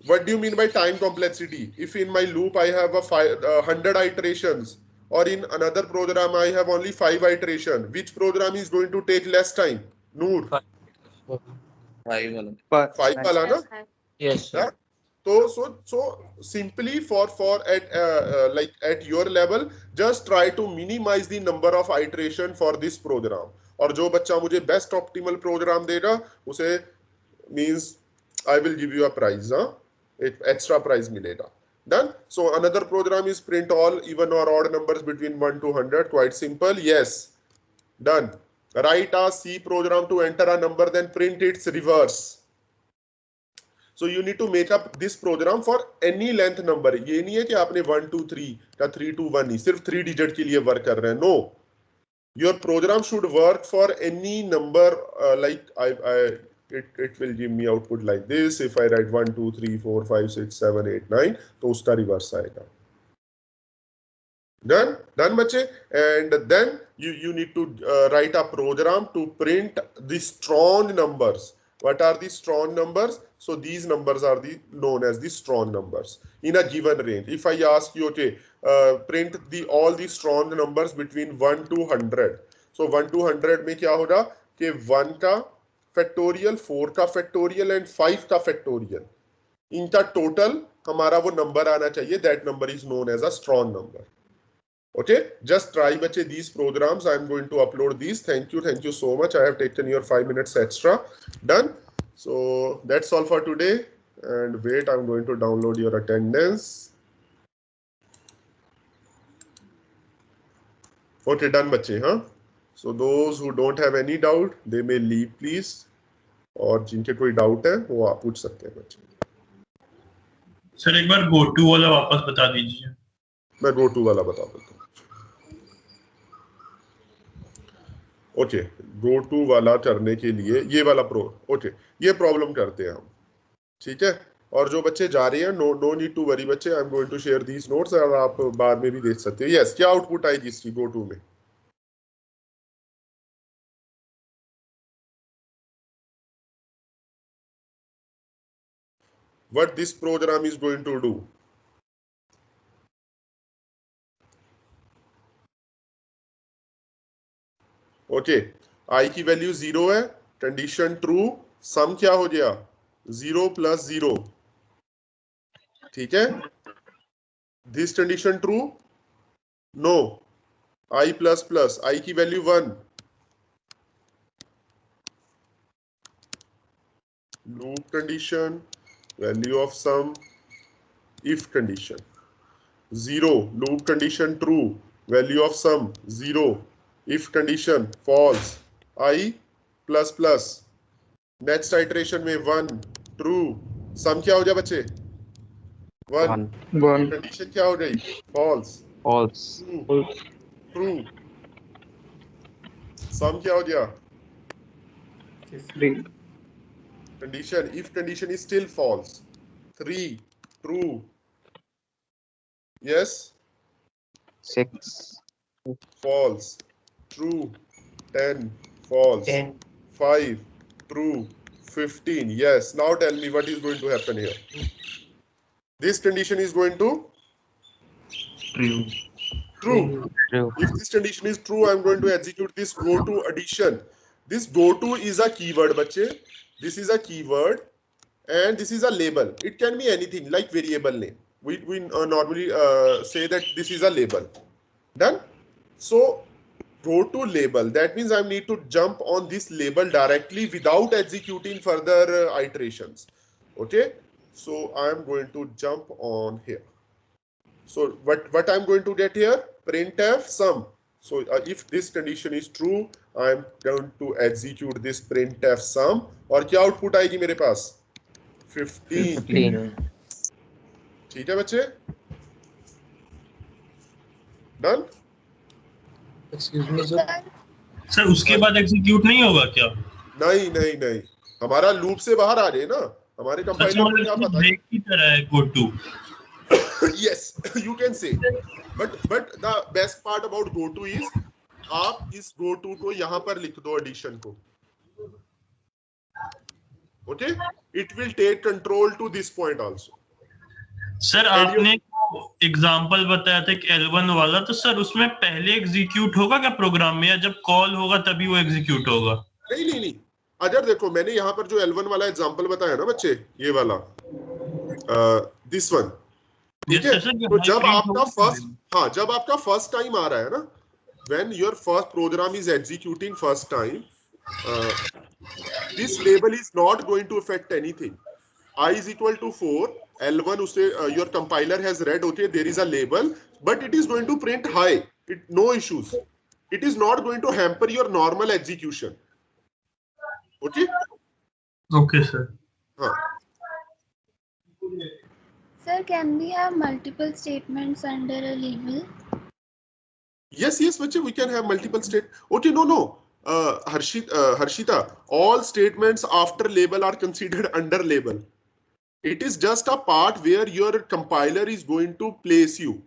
What do you mean by time complexity? If in my loop I have 100 iterations, or in another program I have only 5 iterations, which program is going to take less time? Noor? 5 wala na? Yes, sir. Yeah. So simply for at your level, just try to minimize the number of iteration for this program. और जो बच्चा मुझे best optimal program देगा, उसे means I will give you a prize, extra prize मिलेगा. Done. So another program is print all even or odd numbers between 1 to 100. Quite simple. Yes. Done. Write a C program to enter a number, then print its reverse. So you need to make up this program for any length number. ये नहीं है कि आपने 1 2 3 या 3 2 1 नहीं, सिर्फ 3 digit के लिए work कर रहे हैं. No. Your program should work for any number. It will give me output like this. If I write 1 2 3 4 5 6 7 8 9, तो उसका reverse आएगा. Done बच्चे. And then you need to write a program to print the strong numbers. What are the strong numbers? So these numbers are known as the strong numbers in a given range. If I ask you, okay, print all the strong numbers between 1 to 100. So 1 to 100 में क्या होगा कि 1 का factorial, 4 का factorial and 5 का factorial. इनका total हमारा वो number आना चाहिए. That number is known as a strong number. Okay, just try बच्चे these programs. I am going to upload these. Thank you so much. I have taken your 5 minutes extra. Done. So that's all for today. And wait, I'm going to download your attendance. Okay, done बच्चे, huh? So those who don't have any doubt, they may leave please. और जिनके कोई doubt है वो आप पूछ सकते हैं बच्चे. सर एक बार go to वाला वापस बता दीजिए. मैं go to वाला बता देता हूँ. ओके, गो टू वाला करने के लिए ये वाला ये प्रॉब्लम करते हैं हम. ठीक है. और जो बच्चे जा रहे हैं, नो नीड टू वरी बच्चे. I am going to share these notes और आप बाद में भी देख सकते हैं. यस, क्या आउटपुट आएगी इसकी गो टू में? What this program is going to do? Okay, i की वैल्यू 0 है, कंडीशन ट्रू, सम क्या हो गया 0 + 0. ठीक है. This condition true, no, i plus plus, i की value 1, loop condition, value of sum, if condition 0, loop condition true, value of sum 0, if condition false, I plus plus, next iteration में 1 true, sum क्या हो जाए बच्चे 1, condition क्या हो गई false, true, sum क्या हो गया 3, condition, if condition is still false, 3 true, yes, 6 false, true, 10 false, 5 true, 15 yes. Now tell me what is going to happen here. This condition is going to true. If this condition is true, I am going to execute this go to addition. This go to is a keyword बच्चे. This is a keyword and this is a label. It can be anything like variable name. We normally say that this is a label. Done. So go to label, that means I need to jump on this label directly without executing further iterations. Okay, so I am going to jump on here. So what I'm going to get here, printf sum. So if this condition is true, I am going to execute this printf sum. और क्या output आएगी मेरे पास 15. ठीक है बच्चे. Done. Excuse me sir उसके बाद execute नहीं होगा क्या? नहीं, हमारा लूप से बाहर आ जाए ना. हमारे कंपाइलर को क्या पता ब्रेक की तरह है go to. yes, you can say, but the best part about go to is आप इस go to को यहाँ पर लिख दो एडिशन को. Okay, it will take control to this point also. Sir आपने एग्जांपल बताया था कि L1 वाला, तो सर उसमें पहले एग्जीक्यूट होगा क्या प्रोग्राम में, या जब कॉल होगा तभी वो एग्जीक्यूट होगा? नहीं, अगर देखो मैंने यहाँ पर जो L1 वाला एग्जांपल बताया ना बच्चे, ये वाला दिस वन, ठीक है। तो जब आपका फर्स्ट टाइम आ रहा है ना, when your first program is executing first time, this label is not going to affect anything. I is equal to 4, L1 उसे your compiler has read, okay, there is a label, but it is going to print high, no issues. It is not going to hamper your normal execution. Okay? Okay, sir. Sir, can we have multiple statements under a label? Yes, bache, we can have multiple state. Okay, no. Harshita, all statements after label are considered under label. It is just a part where your compiler is going to place you.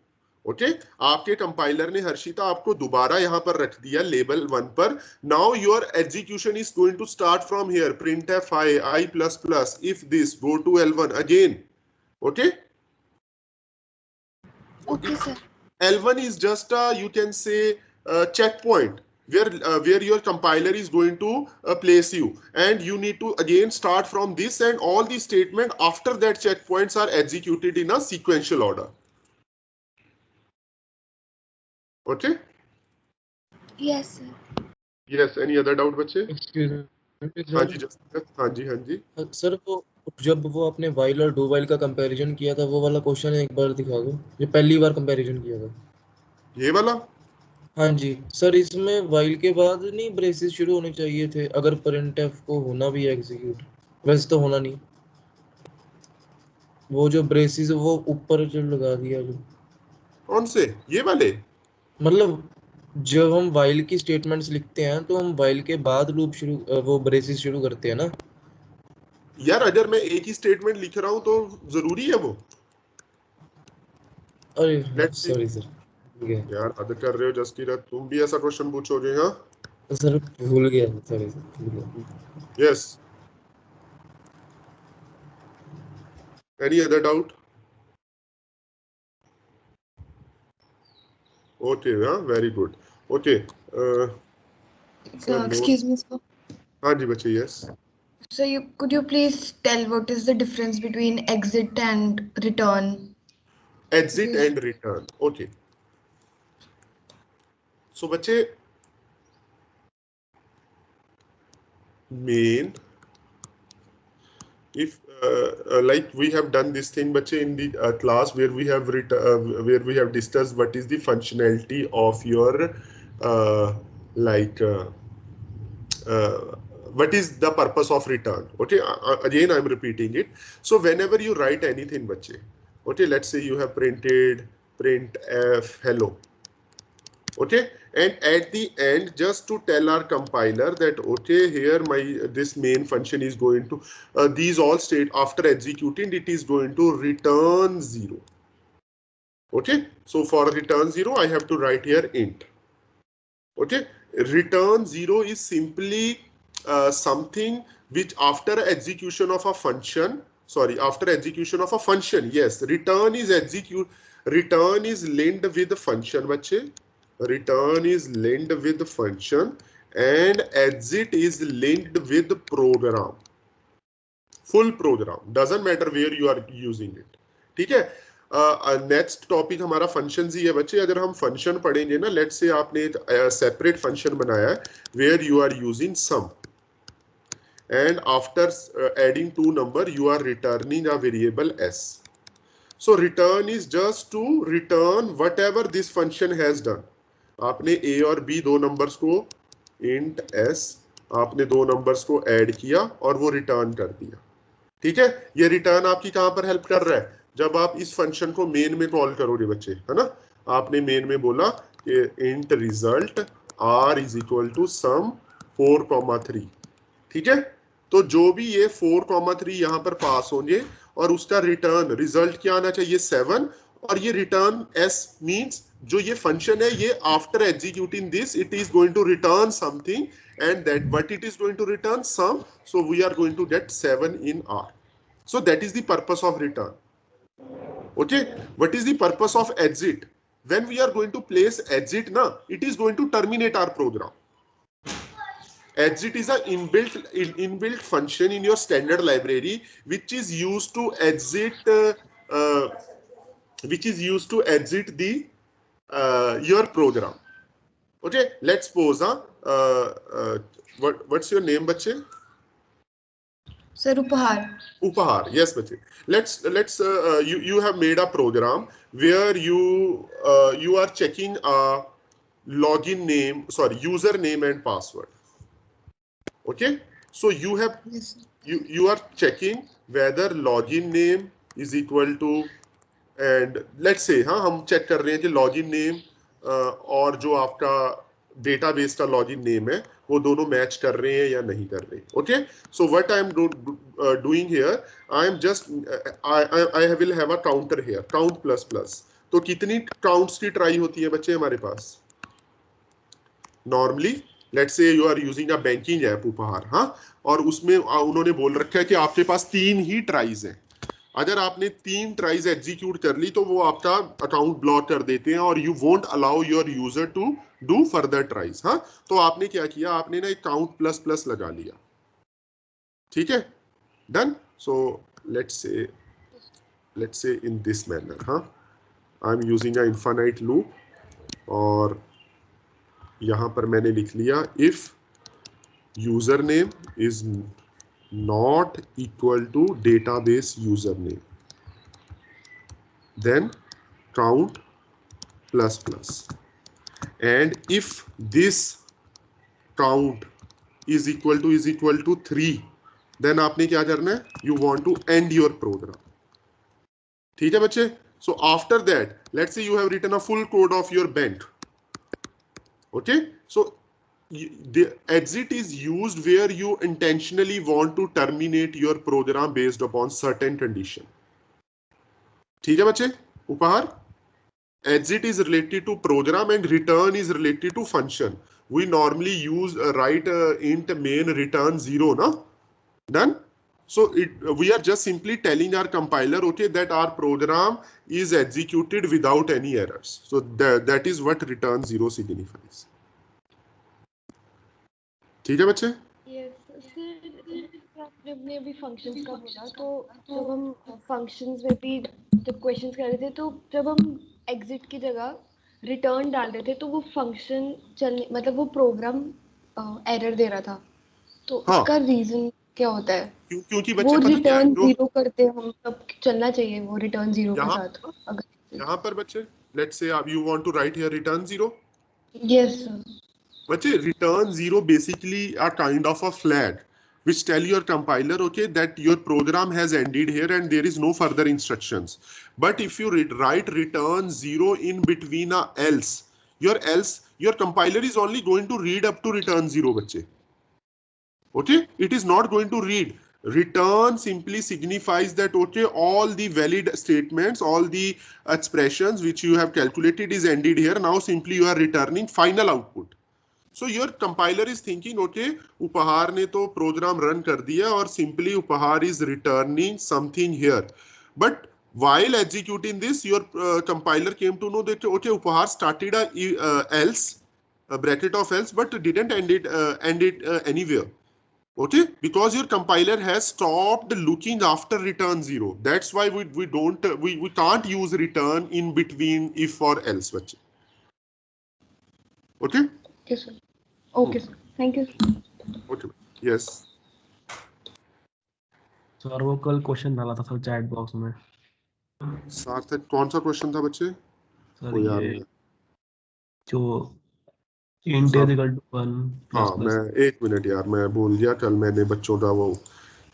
Okay, आपके compiler ने हर्षिता आपको दोबारा यहाँ पर रख दिया label 1 पर. Now your execution is going to start from here. printf I++, if this, go to L1 again. Okay. Okay, sir. L1 is just a, you can say, checkpoint where your compiler is going to place you, and you need to again start from this, and all the statement after that checkpoints are executed in a sequential order. Okay? Yes, sir. Yes, any other doubt बच्चे? Excuse me. हाँ जी. Sir वो जब वो आपने while और do while का comparison किया था, वो वाला क्वेश्चन एक बार दिखा दो, जो पहली बार कंपैरिजन किया था. ये वाला? हाँ जी सर, इसमें while के बाद नहीं ब्रेसेस शुरू होने चाहिए थे, अगर printf को होना भी है एग्जीक्यूट, वैसे तो होना नहीं. वो जो ब्रेसेस वो ऊपर जो लगा दिया, जो कौन से ये वाले, मतलब जब हम while की स्टेटमेंट्स लिखते हैं तो हम while के बाद लूप शुरू, वो ब्रेसेस शुरू करते हैं ना यार. अगर मैं एक ही स्टेटमेंट लिख रहा हूँ तो जरूरी है वो? अरे सॉरी सर, यार हद कर रहे हो जसकीरत, तुम भी ऐसा क्वेश्चन पूछोगे? हाँ सर भूल गया, सॉरी सर, भूल गया. Yes, any other doubt? Okay, very good. Okay. So, excuse me, sir. हाँ जी बच्चे, yes. So could you please tell what is the difference between exit and return? Exit and return. Okay. So बच्चे, main, if like we have done this thing बच्चे in the class where we have discussed what is the functionality of your what is the purpose of return. Okay, again I'm repeating it. So whenever you write anything बच्चे, okay, let's say you have printed printf hello. Okay, and at the end, just to tell our compiler that okay, here this main function is going to these all state, after executing it is going to return 0. Okay, so for return 0 I have to write here int. Okay, return 0 is simply something which after execution of a function, yes, return is linked with the function बच्चे. Return is linked with the function and exit is linked with the program, full program, doesn't matter where you are using it. ठीक है. Next topic हमारा functions ही है बच्चे. अगर हम function पढ़ेंगे ना, लेट्स से आपने एक सेपरेट फंक्शन बनाया है where you are using sum, and after adding two number you are returning a variable s. So return is just to return whatever this function has done. आपने a और b दो numbers को int s, आपने दो numbers को add किया और वो रिटर्न कर दिया. ठीक है, ये रिटर्न आपकी कहां पर हेल्प कर रहा है? जब आप इस फंक्शन को मेन में कॉल करोगे बच्चे, है ना. आपने मेन में बोला कि int result r is equal to sum 4,3. ठीक है, तो जो भी ये 4,3 यहाँ पर पास होंगे और उसका रिटर्न रिजल्ट क्या आना चाहिए 7, और ये रिटर्न s मींस जो ये फंक्शन है ये after executing this it is going to return something and that but it is going to return sum, so we are going to get 7 in R. So that is the purpose of return. Okay, what is the purpose of exit? When we are going to place exit na, it is going to terminate our program. Exit is a inbuilt function in your standard library which is used to exit the your program. Okay, let's pose what's your name, bache? Sir, Upahar. Upahar, yes, bache. Let's you have made a program where you are checking a login name, sorry, username and password. Okay, so you have you are checking whether login name is equal to, and let's say हाँ हम check कर रहे हैं कि login name और जो आपका database का लॉगिन नेम है वो दोनों मैच कर रहे हैं या नहीं कर रहे. Okay, so what I am doing here, I am just I will have a counter here, count plus plus. तो कितनी काउंट्स की ट्राई होती है बच्चे हमारे पास normally? Let's say you are using a banking app उपहार, हाँ, और उसमें उन्होंने बोल रखा है कि आपके पास 3 ही ट्राइज हैं. अगर आपने 3 ट्राइज एग्जीक्यूट कर ली तो वो आपका अकाउंट ब्लॉक कर देते हैं और you won't allow your user to do further tries. हाँ, तो आपने क्या किया, आपने ना एक काउंट प्लस प्लस लगा लिया. ठीक है, done. So let's say in this manner, हाँ, I am using a infinite loop और यहां पर मैंने लिख लिया if user name is not equal to database username, then count plus plus, and if this count is equal to 3, then आपने क्या करना है, you want to end your program. ठीक है बच्चे? So after that, let's say you have written a full code of your bank. Okay, so the exit is used where you intentionally want to terminate your program based upon certain condition. ठीक है बच्चे? उपहार, exit is related to program and return is related to function. We normally use write int main return 0, na? Done. So we are just simply telling our compiler, okay, that our program is executed without any errors. So that is what return 0 signifies. ठीक है बच्चे? आपने अपने अभी functions का बोला, तो जब हम फंक्शंस में भी जब क्वेश्चंस कर रहे थे तो जब हम एग्जिट की जगह रिटर्न डाल रहे थे तो वो फंक्शन चलने मतलब वो प्रोग्राम एरर दे रहा था. तो हाँ. उसका रीजन क्या होता है? क्योंकि वो बच्चे रिटर्न 0 करते हम तब चलना चाहिए वो रिटर्न 0 के साथ. अगर यहाँ पर बच्चे लेट्स से आप you want to write here return 0. Yes sir. बच्चे return 0 basically a kind of a flag which tell your compiler, okay, that your program has ended here and there is no further instructions. But if you write return 0 in between a else, your compiler is only going to read up to return 0 बच्चे. Okay, it is not going to read. Return simply signifies that, okay, all the valid statements, all the expressions which you have calculated is ended here. Now simply you are returning final output. So your compiler is thinking, okay, Upahar ने तो program run कर दिया और simply Upahar is returning something here. But while executing this, your compiler came to know that, okay, Upahar started a else, a bracket of else, but didn't end it anywhere. Okay, because your compiler has stopped looking after return 0. That's why we can't use return in between if or else. Okay. Yes sir. Okay sir. Thank you. Okay. Yes. Sir वो कल question डाला था sir chat box में. सार्थक कौन सा question था बच्चे? सर ये जो int is equal to 1. हाँ, मैं 1 मिनट यार, मैं भूल गया. कल मैंने बच्चों का वो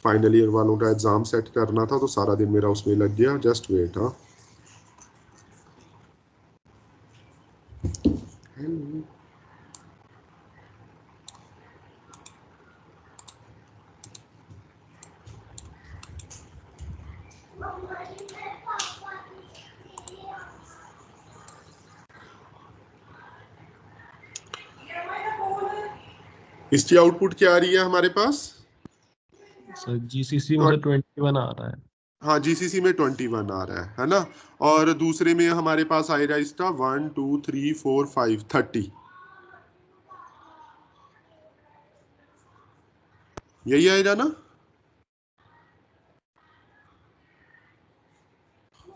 फाइनल ईयर वालों का एग्जाम सेट करना था तो सारा दिन मेरा उसमें लग गया. Just wait. हाँ, इसकी आउटपुट क्या आ रही है हमारे पास? सर जीसीसी में 21 आ रहा है। हाँ, जीसीसी में 21 आ रहा है ना। और दूसरे में हमारे पास आएगा इसका 1 2 3 4 5 30। यही आएगा ना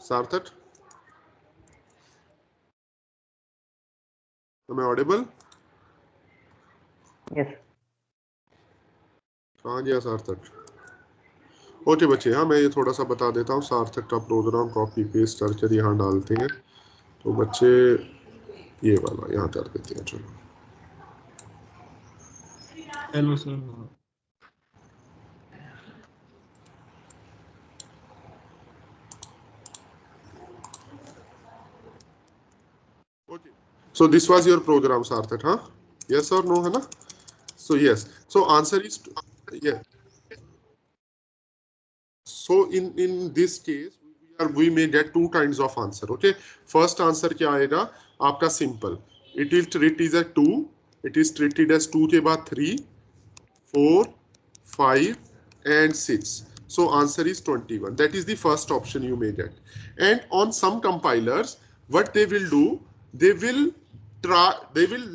सार्थक? Am I audible? यस कहाँ गया सार्थक? ओके बच्चे, हाँ मैं ये थोड़ा सा बता देता हूँ। सार्थक का प्रोग्राम कॉपी पेस्ट करके यहाँ डालते हैं। तो बच्चे ये वाला यहाँ कर देते हैं। चलो hello sir. So this was your program, Sarthak, huh? Yes or no, है ना? So yes. So answer is yeah. So in this case we may get two kinds of answer. Okay. First answer क्या आएगा आपका? Simple. It is treated as 2. It is treated as 2 के बाद 3, 4, 5 and 6. So answer is 21. That is the first option you may get. And on some compilers, what they will do, they will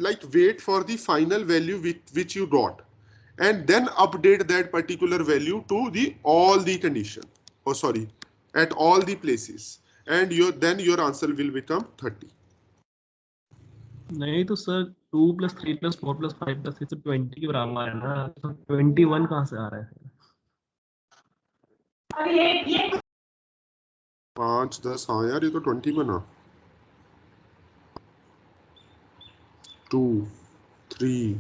like wait for the final value which you got, and then update that particular value to the all the condition, oh sorry, at all the places, and then your answer will become 30. नहीं तो sir 2 + 3 + 4 + 5 + 6 20 के बराबर है ना, तो 21 कहाँ से आ रहा है? 5 10 हाँ यार, ये तो 20 बना। 2 3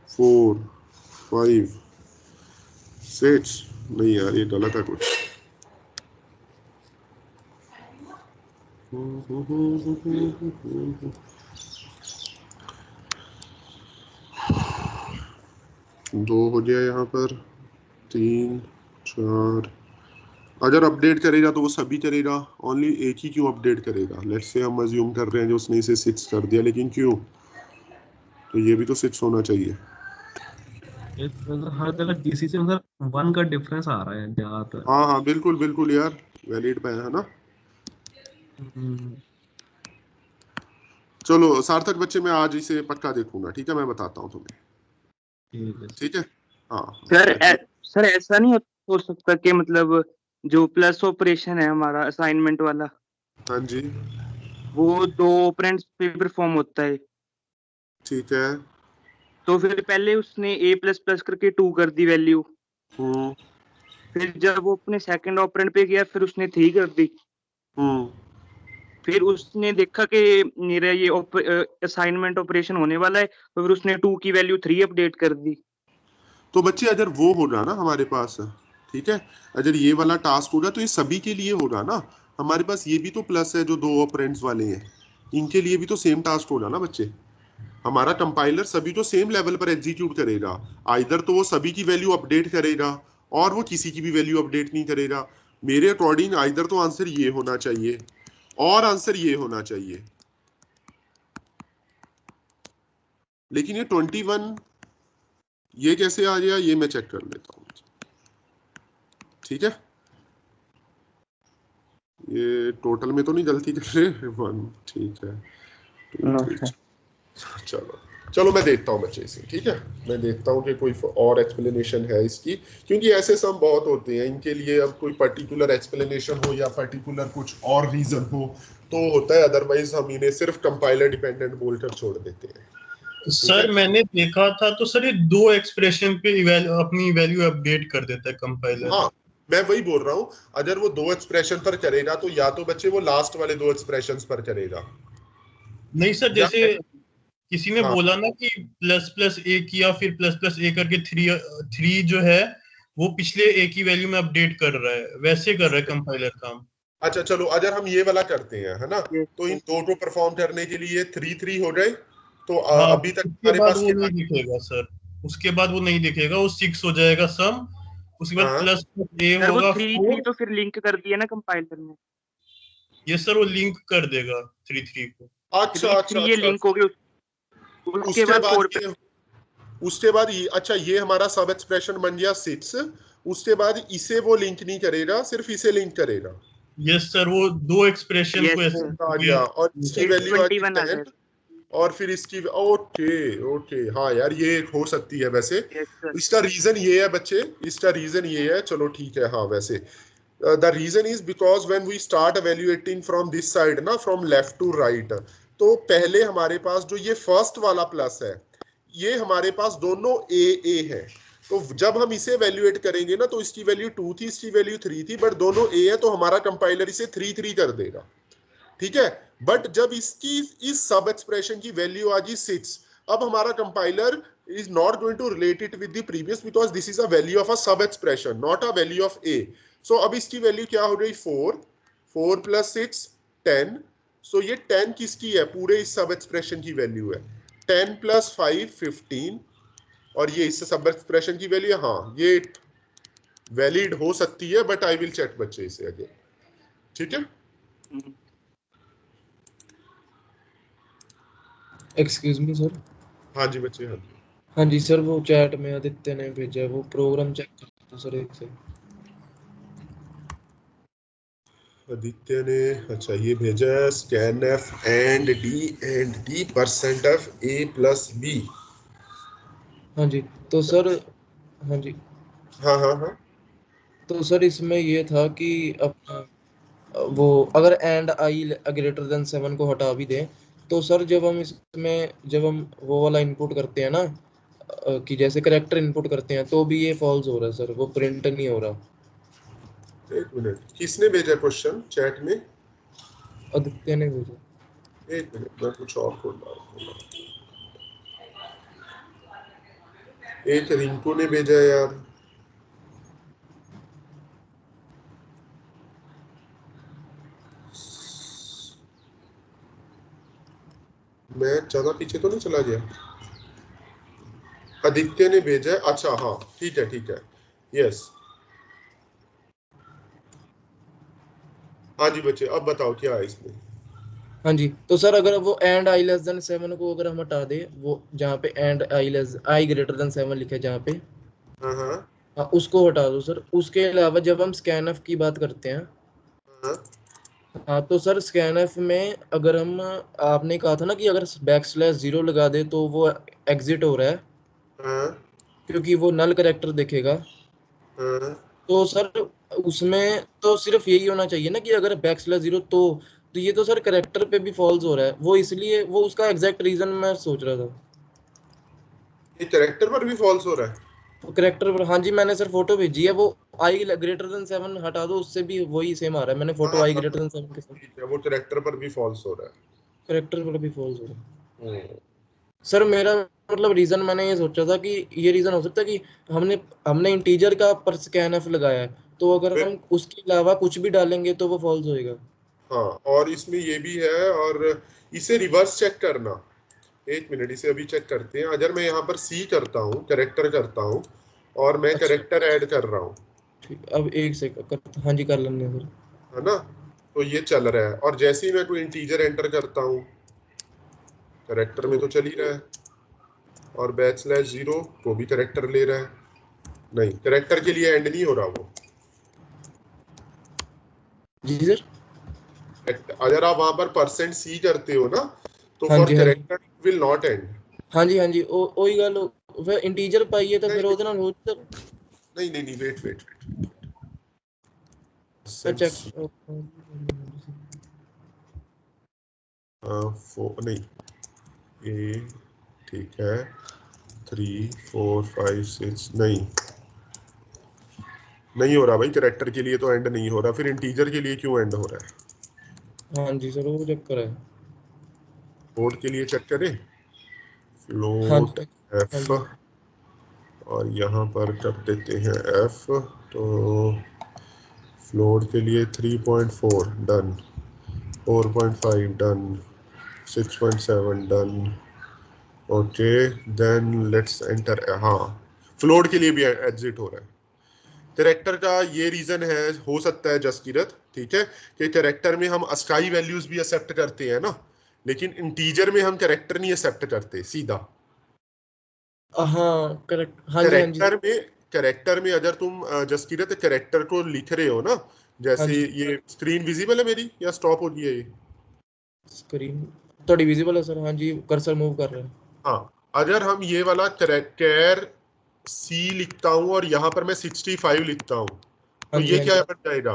4 5 6 नहीं यार, ये गलत है कुछ। दो हो गया यहाँ पर, 3 4। अगर अपडेट करेगा तो वो सभी करेगा, ओनली एक ही क्यों अपडेट करेगा? लेट्स से हम अज्यूम कर रहे हैं जो उसने इसे 6 कर दिया, लेकिन क्यों? तो ये भी तो 6 होना चाहिए। हर जगह जीसीसी में सर 1 का डिफरेंस आ रहा है ज्यादातर। हाँ हाँ बिल्कुल बिल्कुल यार, वैलिड पे है ना। चलो सार्थक बच्चे, मैं आज इसे पक्का देखूंगा, ठीक है? मैं बताता हूँ तुम्हें, ठीक है? हाँ सर ऐसा नहीं हो सकता कि मतलब जो प्लस ऑपरेशन है हमारा असाइनमेंट वाला, हाँ जी, वो 2 ऑपरेंड्स पे परफॉर्म होता है, ठीक है? तो फिर पहले उसने a++ करके 2 कर दी वैल्यू, फिर जब वो अपने सेकंड ऑपरेंड पे गया फिर उसने 3 कर दी, फिर उसने देखा कि मेरा ये असाइनमेंट ऑपरेशन होने वाला है, तो फिर उसने 2 की वैल्यू 3 अपडेट कर दी। तो बच्चे अगर वो होगा ना हमारे पास, ठीक है, अगर ये वाला टास्क होगा तो ये सभी के लिए होगा ना। हमारे पास ये भी तो प्लस है जो 2 ऑपरेंड्स वाले हैं, इनके लिए भी तो सेम टास्क होगा ना बच्चे। हमारा कंपाइलर सभी को सेम लेवल पर एग्जीक्यूट करेगा, आइदर तो वो सभी की वैल्यू अपडेट करेगा और वो किसी की भी वैल्यू अपडेट नहीं करेगा। मेरे अकॉर्डिंग आइदर तो आंसर ये होना चाहिए और आंसर ये होना चाहिए, लेकिन ये 21 ये कैसे आ गया ये मैं चेक कर लेता हूँ, ठीक है? ये टोटल में तो नहीं गलती कर रहे 1, ठीक है 2 3 चलो चलो मैं देखता हूँ बच्चे इसे, ठीक है? मैं देखता हूँ कि कोई और एक्सप्लेनेशन है इसकी, क्योंकि ऐसे सम बहुत होते हैं, इनके लिए अब कोई पर्टिकुलर एक्सप्लेनेशन हो या पर्टिकुलर कुछ और रीजन हो तो होता है, अदरवाइज हम इन्हें सिर्फ कंपाइलर डिपेंडेंट बोलकर छोड़ देते हैं। सर मैंने देखा था तो सर ये 2 एक्सप्रेशन पे अपनी वैल्यू अपडेट कर देता है कंपाइलर। हाँ मैं वही बोल रहा हूँ, अगर वो 2 एक्सप्रेशन पर करेगा तो या तो बच्चे वो लास्ट वाले 2 एक्सप्रेशंस पर करेगा। नहीं सर, जैसे किसी ने बोला ना कि ++a किया फिर ++a करके 3 जो है वो पिछले a की वैल्यू में अपडेट कर रहा है, वैसे कर रहा है कंपाइलर काम। अच्छा चलो, अगर हम ये वाला करते हैं है ना, तो इन 2 को परफॉर्म करने के लिए 3 3 हो गए, तो अभी तक हमारे पास वो नहीं दिखेगा सर, उसके बाद वो नहीं दिखेगा, वो 6 हो जाएगा सम, उसके बाद ++a होगा 3 तो फिर लिंक कर दिया ना कंपाइलर ने। ये सर वो लिंक कर देगा 3 3 को। अच्छा ये लिंक हो गया, उसके बाद उसके बाद अच्छा ये हमारा सब एक्सप्रेशन बन गया 6, उसके बाद इसे वो लिंक नहीं करेगा, सिर्फ इसे लिंक करेगा। यस सर, वो दो एक्सप्रेशन को ऐसे आ गया और इसकी वैल्यू आ गई 10 और फिर इसकी ओके हाँ यार ये हो सकती है वैसे। इसका रीजन ये है बच्चे, इसका रीजन ये है, चलो ठीक है हाँ वैसे the reason is because when we start evaluating from this side ना, फ्रॉम लेफ्ट टू राइट, तो पहले हमारे पास जो ये फर्स्ट वाला प्लस है ये हमारे पास दोनों ए है, तो जब हम इसे वैल्यूएट करेंगे ना तो इसकी वैल्यू 2 थी, इसकी वैल्यू 3 थी, बट दोनों ए है तो हमारा कंपाइलर इसे 3 कर देगा, ठीक है। बट जब इसकी इस सब एक्सप्रेशन की वैल्यू आ गई 6, अब हमारा compiler is not going to relate it with the previous because this is a value of a sub expression, not a value of a. So अब इसकी वैल्यू क्या हो गई 4 plus 6 10, so ये 10 किसकी है, पूरे इस सब एक्सप्रेशन की वैल्यू है, 10 plus 5 15, और ये इससे सब एक्सप्रेशन की वैल्यू, हाँ ये वैलिड हो सकती है बट आई विल चेक बच्चे इसे अगेन, ठीक है। Excuse me sir. हाँ जी बच्चे, हाँ जी सर, वो चैट में आदित्य ने भेजा है, वो प्रोग्राम चेक कर दो सर एक से। आदित्य ने अच्छा ये भेजा है, scanf and d percent f a plus b. हाँ जी तो सर, हाँ जी हाँ तो सर इसमें ये था कि वो अगर एंड आई ग्रेटर देन 7 को हटा भी दें तो सर जब हम इसमें जब हम वो वाला इनपुट करते हैं ना कि जैसे करेक्टर इनपुट करते हैं तो भी ये फॉल्स हो रहा है सर, वो प्रिंट नहीं हो रहा। एक मिनट, किसने भेजा क्वेश्चन चैट में? आदित्य ने भेजा। एक मिनट मैं कुछ और खोल रहा हूँ, एक रिंकू ने भेजा यार, मैं ज्यादा पीछे तो नहीं चला गया? आदित्य ने भेजा है, अच्छा हाँ ठीक है यस। हाँ जी बच्चे अब बताओ क्या है इसमें? हाँ जी तो सर अगर वो एंड आई लेस देन 7 को अगर हम हटा दे, वो जहाँ पे एंड आई ग्रेटर देन 7 लिखे जहाँ पे, हाँ उसको हटा दो सर। उसके अलावा जब हम स्कैन एफ की बात करते हैं, हाँ तो सर स्कैन एफ में अगर हम, आपने कहा था ना कि अगर \0 लगा दे तो वो एग्जिट हो रहा है क्योंकि वो नल कैरेक्टर देखेगा, तो सर उसमें तो सिर्फ यही होना चाहिए ना कि अगर \0 तो ये तो सर कैरेक्टर पे भी फॉल्स हो रहा है, वो इसलिए वो उसका एग्जैक्ट रीजन मैं सोच रहा था। ये कैरेक्टर पर भी फॉल्स हो रहा है? तो कैरेक्टर पर हाँ जी मैंने सर फोटो भेजी है, वो आई ग्रेटर देन 7 हटा दो उससे भी वही सेम आ रहा है, मैंने फोटो आई ग्रेटर देन 7 के साथ। ठीक है, वो कैरेक्टर पर भी फॉल्स हो रहा है, कैरेक्टर पर भी फॉल्स हो रहा है। सर मेरा मतलब रीजन मैंने ये सोचा था कि ये रीजन हो सकता है कि हमने इंटीजर का पर स्कैन एफ लगाया है, तो अगर हम उसके अलावा कुछ भी डालेंगे तो वो फॉल्स होएगा। हाँ और इसमें ये भी है, और इसे रिवर्स चेक करना, एक मिनट इसे अभी चेक करते हैं। अगर मैं यहाँ पर सी करता हूँ, कैरेक्टर करता हूँ और मैं कैरेक्टर ऐड कर रहा हूँ, ठीक अब एक सेकंड, हाँ जी कर लेंगे सर, है ना, तो ये चल रहा है। और जैसे ही मैं कोई इंटीजर एंटर करता हूँ कैरेक्टर में तो चल ही रहा है, और \0 तो भी कैरेक्टर ले रहा है, नहीं कैरेक्टर के लिए एंड नहीं हो रहा वो जी सर। अगर आप वहां पर %c करते हो ना तो for character will not and. हाँ जी ओही गल फिर इंटीजर पाइए तो फिर ਉਹਦੇ ਨਾਲ ਹੋ ਸਰ नहीं वेट अच्छा नहीं ये ठीक है 3 4 5 6 नहीं हो रहा भाई, कैरेक्टर के लिए तो एंड नहीं हो रहा, फिर इंटीजर के लिए क्यों एंड हो रहा है? हाँ जी सर वो चक्कर है, फ्लोट के लिए चेक करें, फ्लोट एफ और यहाँ पर कर देते हैं एफ, तो फ्लोट के लिए 3.4 done, 4.5 done, 6.7 done, okay then let's enter. हाँ फ्लोट के लिए भी एग्जिट हो रहा है। कैरेक्टर का ये रीजन है, हो सकता है जसकीरत, ठीक है, कि कैरेक्टर में हम अस्काई वैल्यूज भी एक्सेप्ट करते हैं ना, लेकिन इंटीजर में हम कैरेक्टर नहीं एक्सेप्ट करते सीधा। हाँ करेक्ट, हाँ जी हाँ जी कैरेक्टर में अगर तुम जसकीरत कैरेक्टर को लिख रहे हो ना, जैसे ये स्क्रीन विजिबल है मेरी या स्टॉप हो गई है ये स्क्रीन थोड़ी विजिबल है सर, हाँ जी कर्सर मूव कर रहे हैं। हाँ, अगर हम ये वाला कैर सी लिखता हूँ और यहाँ पर मैं 65 लिखता हूँ तो ये क्या बन जाएगा?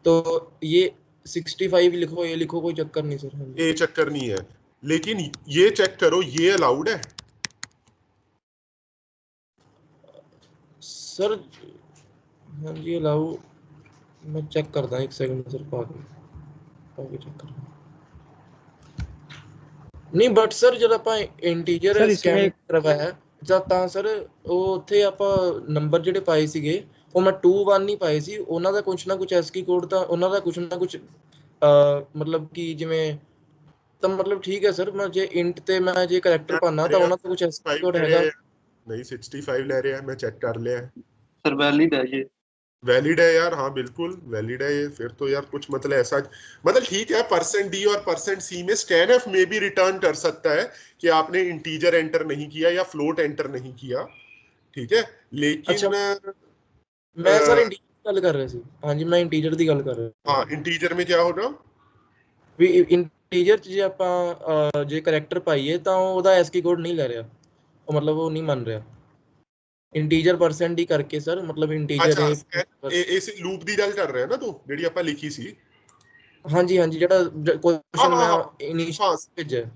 तो ये 65 लिखो, ये लिखो, कोई चक्कर नहीं सर। हाँ ये चक्कर नहीं है, लेकिन ये चेक करो ये अलाउड है सर? हाँ जी अलाउ, मैं चेक करता हूँ एक सेकंड सर, पाके चेक कर नहीं। बट सर जब ਆਪਾਂ ਇੰਟੀਜਰ ਸਕੈਨ ਕਰਵਾਇਆ ਤਾਂ ਸਰ ਉਹ ਉੱਥੇ ਆਪਾਂ ਨੰਬਰ ਜਿਹੜੇ ਪਾਏ ਸੀਗੇ ਉਹ ਮੈਂ 2 1 ਨਹੀਂ ਪਾਏ ਸੀ, ਉਹਨਾਂ ਦਾ ਕੁਝ ਨਾ ਕੁਝ ਐਸਕੀ ਕੋਡ ਤਾਂ ਉਹਨਾਂ ਦਾ ਕੁਝ ਨਾ ਕੁਝ ਮਤਲਬ ਕਿ ਜਿਵੇਂ ਤਾਂ ਮਤਲਬ ਠੀਕ ਹੈ ਸਰ, ਮੈਂ ਜੇ ਇੰਟ ਤੇ ਮੈਂ ਜੇ ਕੈਰੈਕਟਰ ਪਾਣਾ ਤਾਂ ਉਹਨਾਂ ਦਾ ਕੁਝ ਐਸਕੀ ਕੋਡ ਹੈਗਾ नहीं? 65 ले रहे हैं, मैं चेक कर लिया है सर, वैलिड है ये, वैलिड है यार, हाँ बिल्कुल वैलिड है ये। फिर तो यार कुछ मतलब ऐसा मतलब ठीक है, %d और %c में scanf में भी रिटर्न कर सकता है कि आपने इंटीजर एंटर नहीं किया या फ्लोट एंटर नहीं किया, ठीक है। लेकिन अच्छा, मैं सर इंटीजर की गल कर रहा सी। हाँ जी मैं इंटीजर की गल कर रहा। हाँ इंटीजर में क्या होगा ਵੀ ਇੰਟੀਜਰ ਚ ਜੇ ਆਪਾਂ ਜੇ ਕੈਰੈਕਟਰ ਪਾਈਏ ਤਾਂ ਉਹਦਾ ਐਸਕੀ ਕੋਡ ਨਹੀਂ ਲੈ ਰਿਹਾ, ਉਹ ਮਤਲਬ ਉਹ ਨਹੀਂ ਮੰਨ ਰਿਹਾ ਇੰਟੀਜਰ % ਹੀ ਕਰਕੇ ਸਰ, ਮਤਲਬ ਇੰਟੀਜਰ ਇਸ ਲੂਪ ਦੀ ਗੱਲ ਕਰ ਰਿਹਾ ਨਾ ਤੂੰ, ਜਿਹੜੀ ਆਪਾਂ ਲਿਖੀ ਸੀ? ਹਾਂਜੀ ਹਾਂਜੀ, ਜਿਹੜਾ ਕੁਐਸਚਨ ਮੈਂ ਇਨੀਸ਼ੀਅਲ ਭੇਜਿਆ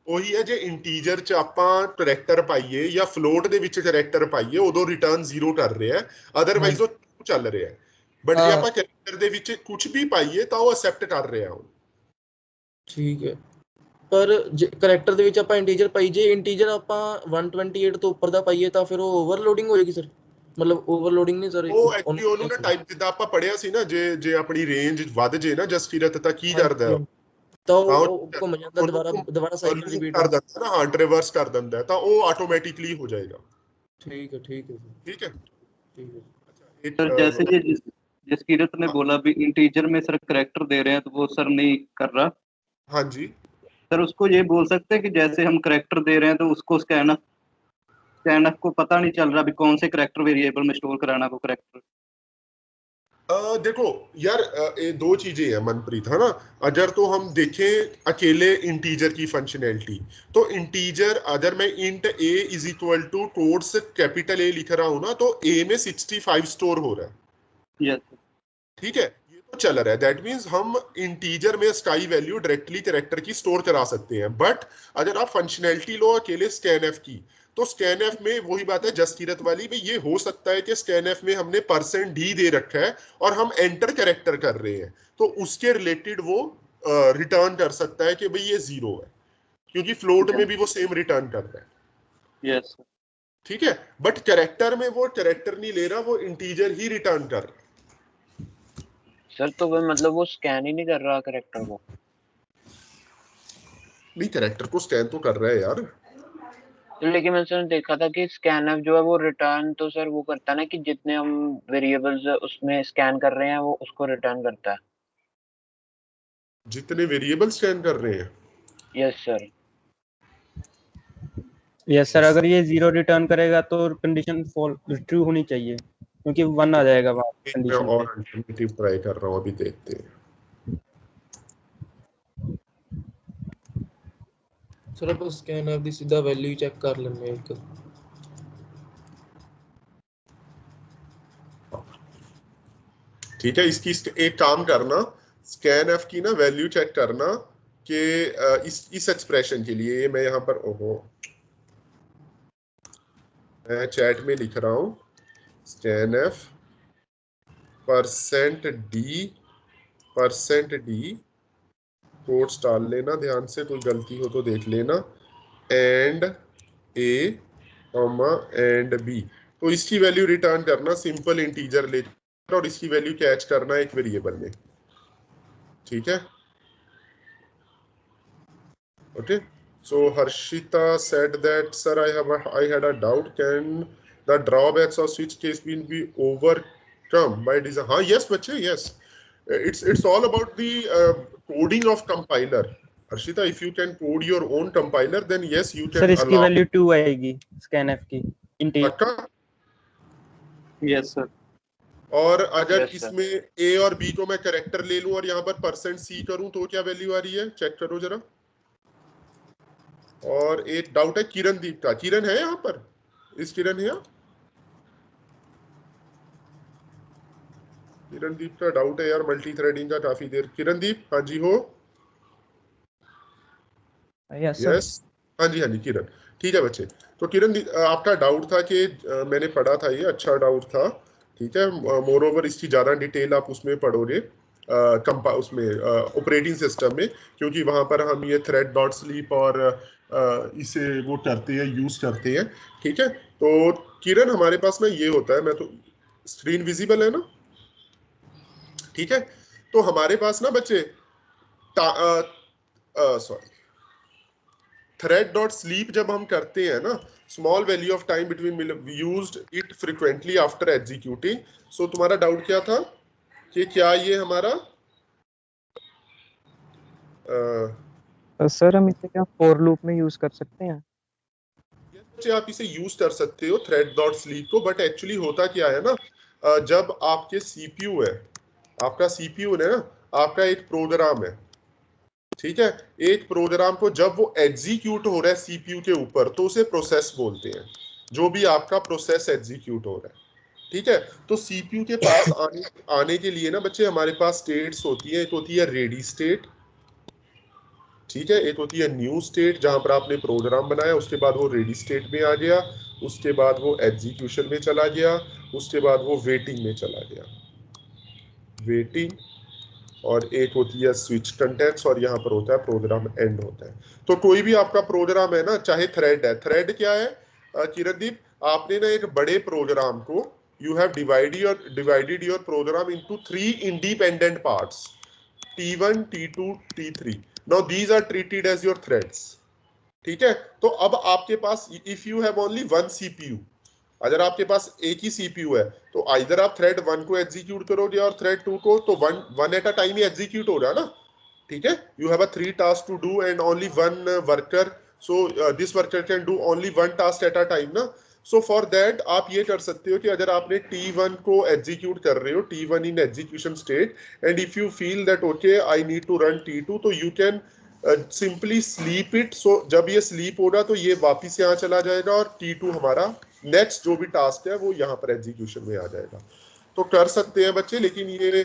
ਉਹੀ ਹੈ। ਜੇ ਇੰਟੀਜਰ ਚ ਆਪਾਂ ਕੈਰੈਕਟਰ ਪਾਈਏ ਜਾਂ ਫਲੋਟ ਦੇ ਵਿੱਚ ਕੈਰੈਕਟਰ ਪਾਈਏ ਉਦੋਂ ਰਿਟਰਨ 0 ਕਰ ਰਿਹਾ ਹੈ, ਅਦਰਵਾਈਜ਼ ਉਹ ਚੱਲ ਰਿਹਾ ਹੈ। ਬਟ ਜੇ ਆਪਾਂ ਕੈਰੈਕਟਰ ਦੇ ਵਿੱਚ ਕੁਝ ਵੀ ਪਾਈਏ ਤਾਂ ਉਹ ਅਸੈਪਟ ਕਰ ਰਿਹਾ ਉਹ। ਠੀਕ ਹੈ, ਪਰ ਜੇ ਕੈਰੈਕਟਰ ਦੇ ਵਿੱਚ ਆਪਾਂ ਇੰਟੀਜਰ ਪਾਈ, ਜੇ ਇੰਟੀਜਰ ਆਪਾਂ 128 ਤੋਂ ਉੱਪਰ ਦਾ ਪਾਈਏ ਤਾਂ ਫਿਰ ਉਹ ਓਵਰਲੋਡਿੰਗ ਹੋਏਗੀ ਸਰ? ਮਤਲਬ ਓਵਰਲੋਡਿੰਗ ਨਹੀਂ ਸਰ, ਉਹ ਐਕਚੁਅਲੀ ਉਹਨੂੰ ਨਾ ਟਾਈਪ ਜਿੱਦਾਂ ਆਪਾਂ ਪੜਿਆ ਸੀ ਨਾ, ਜੇ ਆਪਣੀ ਰੇਂਜ ਵੱਧ ਜੇ ਨਾ ਜਸਕੀਰਤ ਤਾਂ ਕੀ ਕਰਦਾ ਤਾਂ ਉਹ ਘੁੰਮ ਜਾਂਦਾ, ਦੁਬਾਰਾ ਸਾਈਕਲ ਰਿਪੀਟ ਕਰ ਦਿੰਦਾ ਨਾ, ਹਾਂ ਰਿਵਰਸ ਕਰ ਦਿੰਦਾ, ਤਾਂ ਉਹ ਆਟੋਮੈਟਿਕਲੀ ਹੋ ਜਾਏਗਾ। ठीक है ठीक है ठीक है ठीक है। सर जैसे ये जसकीरत ने बोला भी इंटीजर में सर करेक्टर दे रहे हैं तो वो सर नहीं कर रहा। हाँ जी सर उसको ये बोल सकते हैं कि जैसे हम करेक्टर दे रहे हैं तो उसको स्कैनफ को पता नहीं चल रहा भी कौन से करेक्टर वेरिएबल में स्टोर कराना वो करेक्टर। देखो यार ये दो चीजें हैं मनप्रीत, है ना। अगर तो हम देखें अकेले इंटीजर की फंक्शनैलिटी, तो इंटीजर अगर मैं int a is equal to toads capital A लिख रहा हूं ना, तो A में 65 स्टोर हो रहा है। यस ठीक है, ये तो चल रहा है। दैट मीन्स हम इंटीजर में स्काई वैल्यू डायरेक्टली कैरेक्टर की स्टोर करा सकते हैं। बट अगर आप फंक्शनैलिटी लो अकेले स्कैनएफ की, तो स्कैनएफ में वही बात है जसकीरत वाली भी, ये हो सकता है कि स्कैनएफ में हमने %d दे रखा है और हम एंटर कैरेक्टर कर रहे हैं, तो उसके रिलेटेड वो रिटर्न कर सकता है कि भाई ये 0 है, क्योंकि फ्लोट में भी वो सेम रिटर्न कर रहा है। यस ठीक है, बट कैरेक्टर में वो कैरेक्टर नहीं ले रहा, वो इंटीजर ही रिटर्न कर रहा है। सर तो वो मतलब वो स्कैन ही नहीं कर रहा कैरेक्टर को? नहीं, कैरेक्टर को स्कैन तो कर रहा है यार। लेकिन मैंने सर देखा था कि स्कैनफ जो है वो रिटर्न तो सर वो करता है ना कि जितने हम वेरिएबल्स उसमें स्कैन कर रहे हैं वो उसको रिटर्न करता है। जितने वेरिएबल स्कैन कर रहे हैं? Yes sir. यस सर, अगर ये 0 रिटर्न करेगा तो कंडीशन ट्रू होनी चाहिए, क्योंकि 1 आ जाएगा वहां कंडीशन। और अल्टरनेटिव ट्राई कर रहा हूं, अभी देखते हैं। सर आप स्कैनएफ दी सीधा वैल्यू चेक कर लेंगे एक। ठीक है, इसकी एक काम करना, स्कैनएफ की ना वैल्यू चेक करना कि इस एक्सप्रेशन के लिए मैं यहाँ पर मैं चैट में लिख रहा हूँ स्कैनएफ %d कोट्स डाल लेना, ध्यान से कोई गलती हो तो देख लेना, एंड A, एंड B, तो इसकी वैल्यू रिटर्न करना, सिंपल इंटीजर लेकर, और इसकी वैल्यू कैच करना एक वेरिएबल में। ठीक है, okay. So Harshita said that, sir, I had a doubt, can the drawbacks of switch case be overcome by design? हाँ, yes बच्चे, yes, it's all about the coding of compiler, Harshita, if you can code your own compiler, then yes, you sir can इसकी allow. Value 2 आएगी scanf की integer. पक्का? Yes sir. और अगर Yes, sir. इसमें a और b को मैं करेक्टर ले लूं और यहाँ पर %c करूं तो क्या वैल्यू आ रही है? चेक करो जरा। और एक डाउट है किरणदीप का। किरण है यहाँ पर? इस किरण है यहाँ? किरणदीप का डाउट है यार मल्टी थ्रेडिंग का काफी देर। किरणदीप, हाँ जी हो? यस हाँ जी किरण, ठीक है बच्चे। तो किरण आपका डाउट था कि मैंने पढ़ा था, ये अच्छा डाउट था, ठीक है। मोर ओवर इसकी ज्यादा डिटेल आप उसमें पढ़ोगे उसमें ऑपरेटिंग सिस्टम में, क्योंकि वहां पर हम ये थ्रेड डॉट स्लीप और इसे वो करते हैं, यूज करते हैं, ठीक है। तो किरण हमारे पास ना ये होता है, मैं तो स्क्रीन विजिबल है ना, ठीक है। तो हमारे पास ना बच्चे सॉरी थ्रेड डॉट स्लीप जब हम करते हैं ना, small value of time between used it frequently after executing. So तुम्हारा डाउट क्या था कि क्या ये हमारा सर हम इसे क्या फॉर लूप में यूज कर सकते हैं? आप इसे यूज कर सकते हो थ्रेड डॉट स्लीप को, बट एक्चुअली होता क्या है ना, जब आपके सीपीयू है, आपका सीपीयू है ना, आपका एक प्रोग्राम है, ठीक है। एक प्रोग्राम को जब वो एग्जीक्यूट हो रहा है सीपीयू के ऊपर तो उसे प्रोसेस बोलते हैं, जो भी आपका प्रोसेस एग्जीक्यूट हो रहा है, ठीक है। तो सीपीयू के पास आने के लिए ना बच्चे हमारे पास स्टेट्स होती है। एक होती है रेडी स्टेट, ठीक है, एक होती है न्यू स्टेट जहां पर आपने प्रोग्राम बनाया, उसके बाद वो रेडी स्टेट में आ गया, उसके बाद वो एग्जीक्यूशन में चला गया, उसके बाद वो वेटिंग में चला गया, वेटिंग। और एक होती है स्विच कंटेंट्स, और यहाँ पर होता है प्रोग्राम एंड होता है। तो कोई भी आपका प्रोग्राम है ना, चाहे थ्रेड है, थ्रेड क्या है किरणदीप, आपने ना एक बड़े प्रोग्राम को you have divided your programme into 3 independent parts, T1, T2, T3. Now these are treated as your threads, ठीक है। तो अब आपके पास if you have only one CPU, अगर आपके पास एक ही CPU है तो आइदर आप थ्रेड 1 को एग्जीक्यूट करोगे और थ्रेड 2 को, तो वन एट अ टाइम ही एग्जीक्यूट हो रहा है ना, ठीक है। You have a 3 task to do and only one worker, so this worker can do only 1 task at a time ना। सो फॉर दैट आप ये कर सकते हो कि अगर आपने T1 को एग्जीक्यूट कर रहे हो, T1 in execution state, and if you feel that okay I need to run T2, तो you can simply sleep it. So जब ये स्लीप होगा तो ये वापिस यहाँ चला जाएगा और T2 हमारा नेक्स्ट जो भी टास्क है वो यहाँ पर एग्जीक्यूशन में आ जाएगा। तो कर सकते हैं बच्चे, लेकिन ये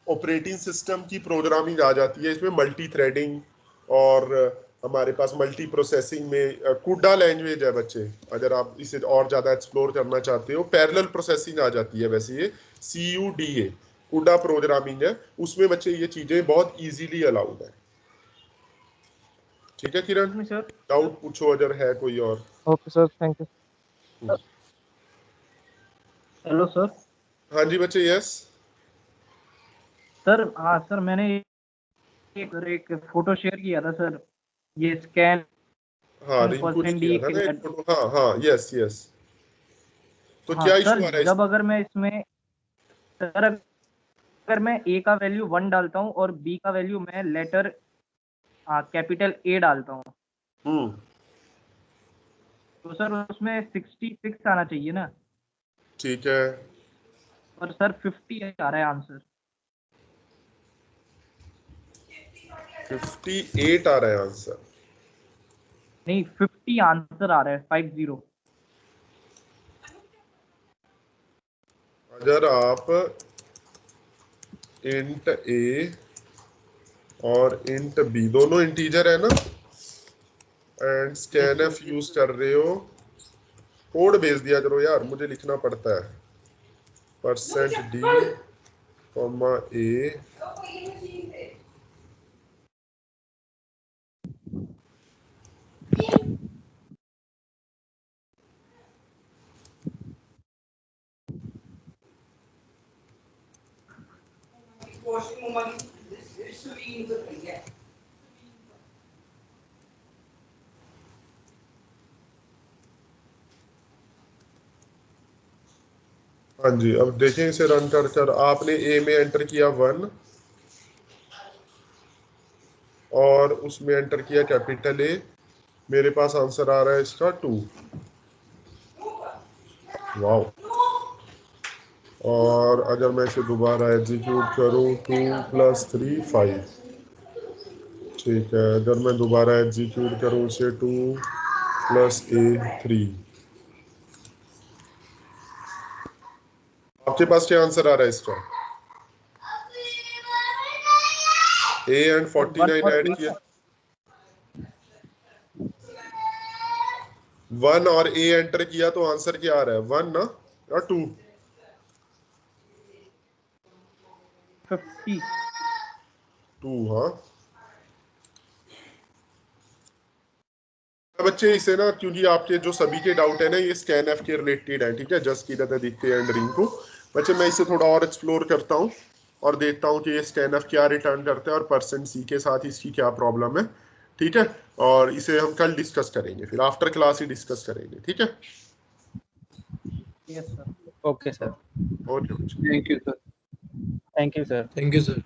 ऑपरेटिंग सिस्टम की प्रोग्रामिंग आ जाती है इसमें, मल्टी थ्रेडिंग, और हमारे पास मल्टी प्रोसेसिंग में कुडा लैंग्वेज है बच्चे, अगर आप इसे और ज्यादा एक्सप्लोर करना चाहते हो। पैरेलल प्रोसेसिंग आ जाती है वैसे, ये CUDA कुडा प्रोग्रामिंग है, उसमें बच्चे ये चीजें बहुत इजीली अलाउड है, ठीक है। किरण सर डाउट पूछो अगर है कोई और। Okay sir, thank you. Hello sir. हाँ जी बच्चे, यस सर। हाँ सर, मैंने एक फोटो शेयर किया था सर, ये स्कैन हाँ रिंकू ने किया था ना एक फोटो, हाँ यस यस। तो हाँ क्या सर, इशू आ रहा है जब अगर मैं इसमें सर अगर मैं A का वैल्यू 1 डालता हूँ और B का वैल्यू मैं लेटर कैपिटल A डालता हूँ, तो सर उसमें 66 आना चाहिए ना। ठीक है, और सर 50 आ रहा है आंसर। 58 आ रहा है आंसर, नहीं 50 आंसर आ रहा है, 50। अगर आप इंट A और इंट B दोनों इंटीजर है ना, एंड स्कैनफ यूज कर रहे हो, कोड भेज दिया करो यार, मुझे लिखना पड़ता है, %D, A, हाँ जी। अब देखें इसे रन कर कर, आपने A में एंटर किया 1, और उसमें एंटर किया कैपिटल ए, मेरे पास आंसर आ रहा है इसका 2। वाओ। और अगर मैं इसे दोबारा एग्जीक्यूट करूं 2 + 3 5, ठीक है। अगर मैं दोबारा एग्जीक्यूट करूं इसे 2 + a 3, आपके पास क्या आंसर आ रहा है इसका? a एंड 49 ऐड किया, 1 और a एंटर किया तो आंसर क्या आ रहा है? 1 ना या 2? 50 2, हाँ। बच्चे इसे ना, क्योंकि आपके जो सभी के डाउट है ना ये स्कैन एफ के रिलेटेड है, ठीक है, जस्ट की रहता दिखते एंड रिंग को। बच्चे मैं इसे थोड़ा और एक्सप्लोर करता हूँ और देखता हूँ कि ये स्कैन एफ क्या रिटर्न करता है और %c के साथ इसकी क्या प्रॉब्लम है, ठीक है। और इसे हम कल डिस्कस करेंगे, फिर आफ्टर क्लास ही डिस्कस करेंगे, ठीक है। Yes sir. Okay sir. Okay, thank you sir. Thank you sir. Thank you sir.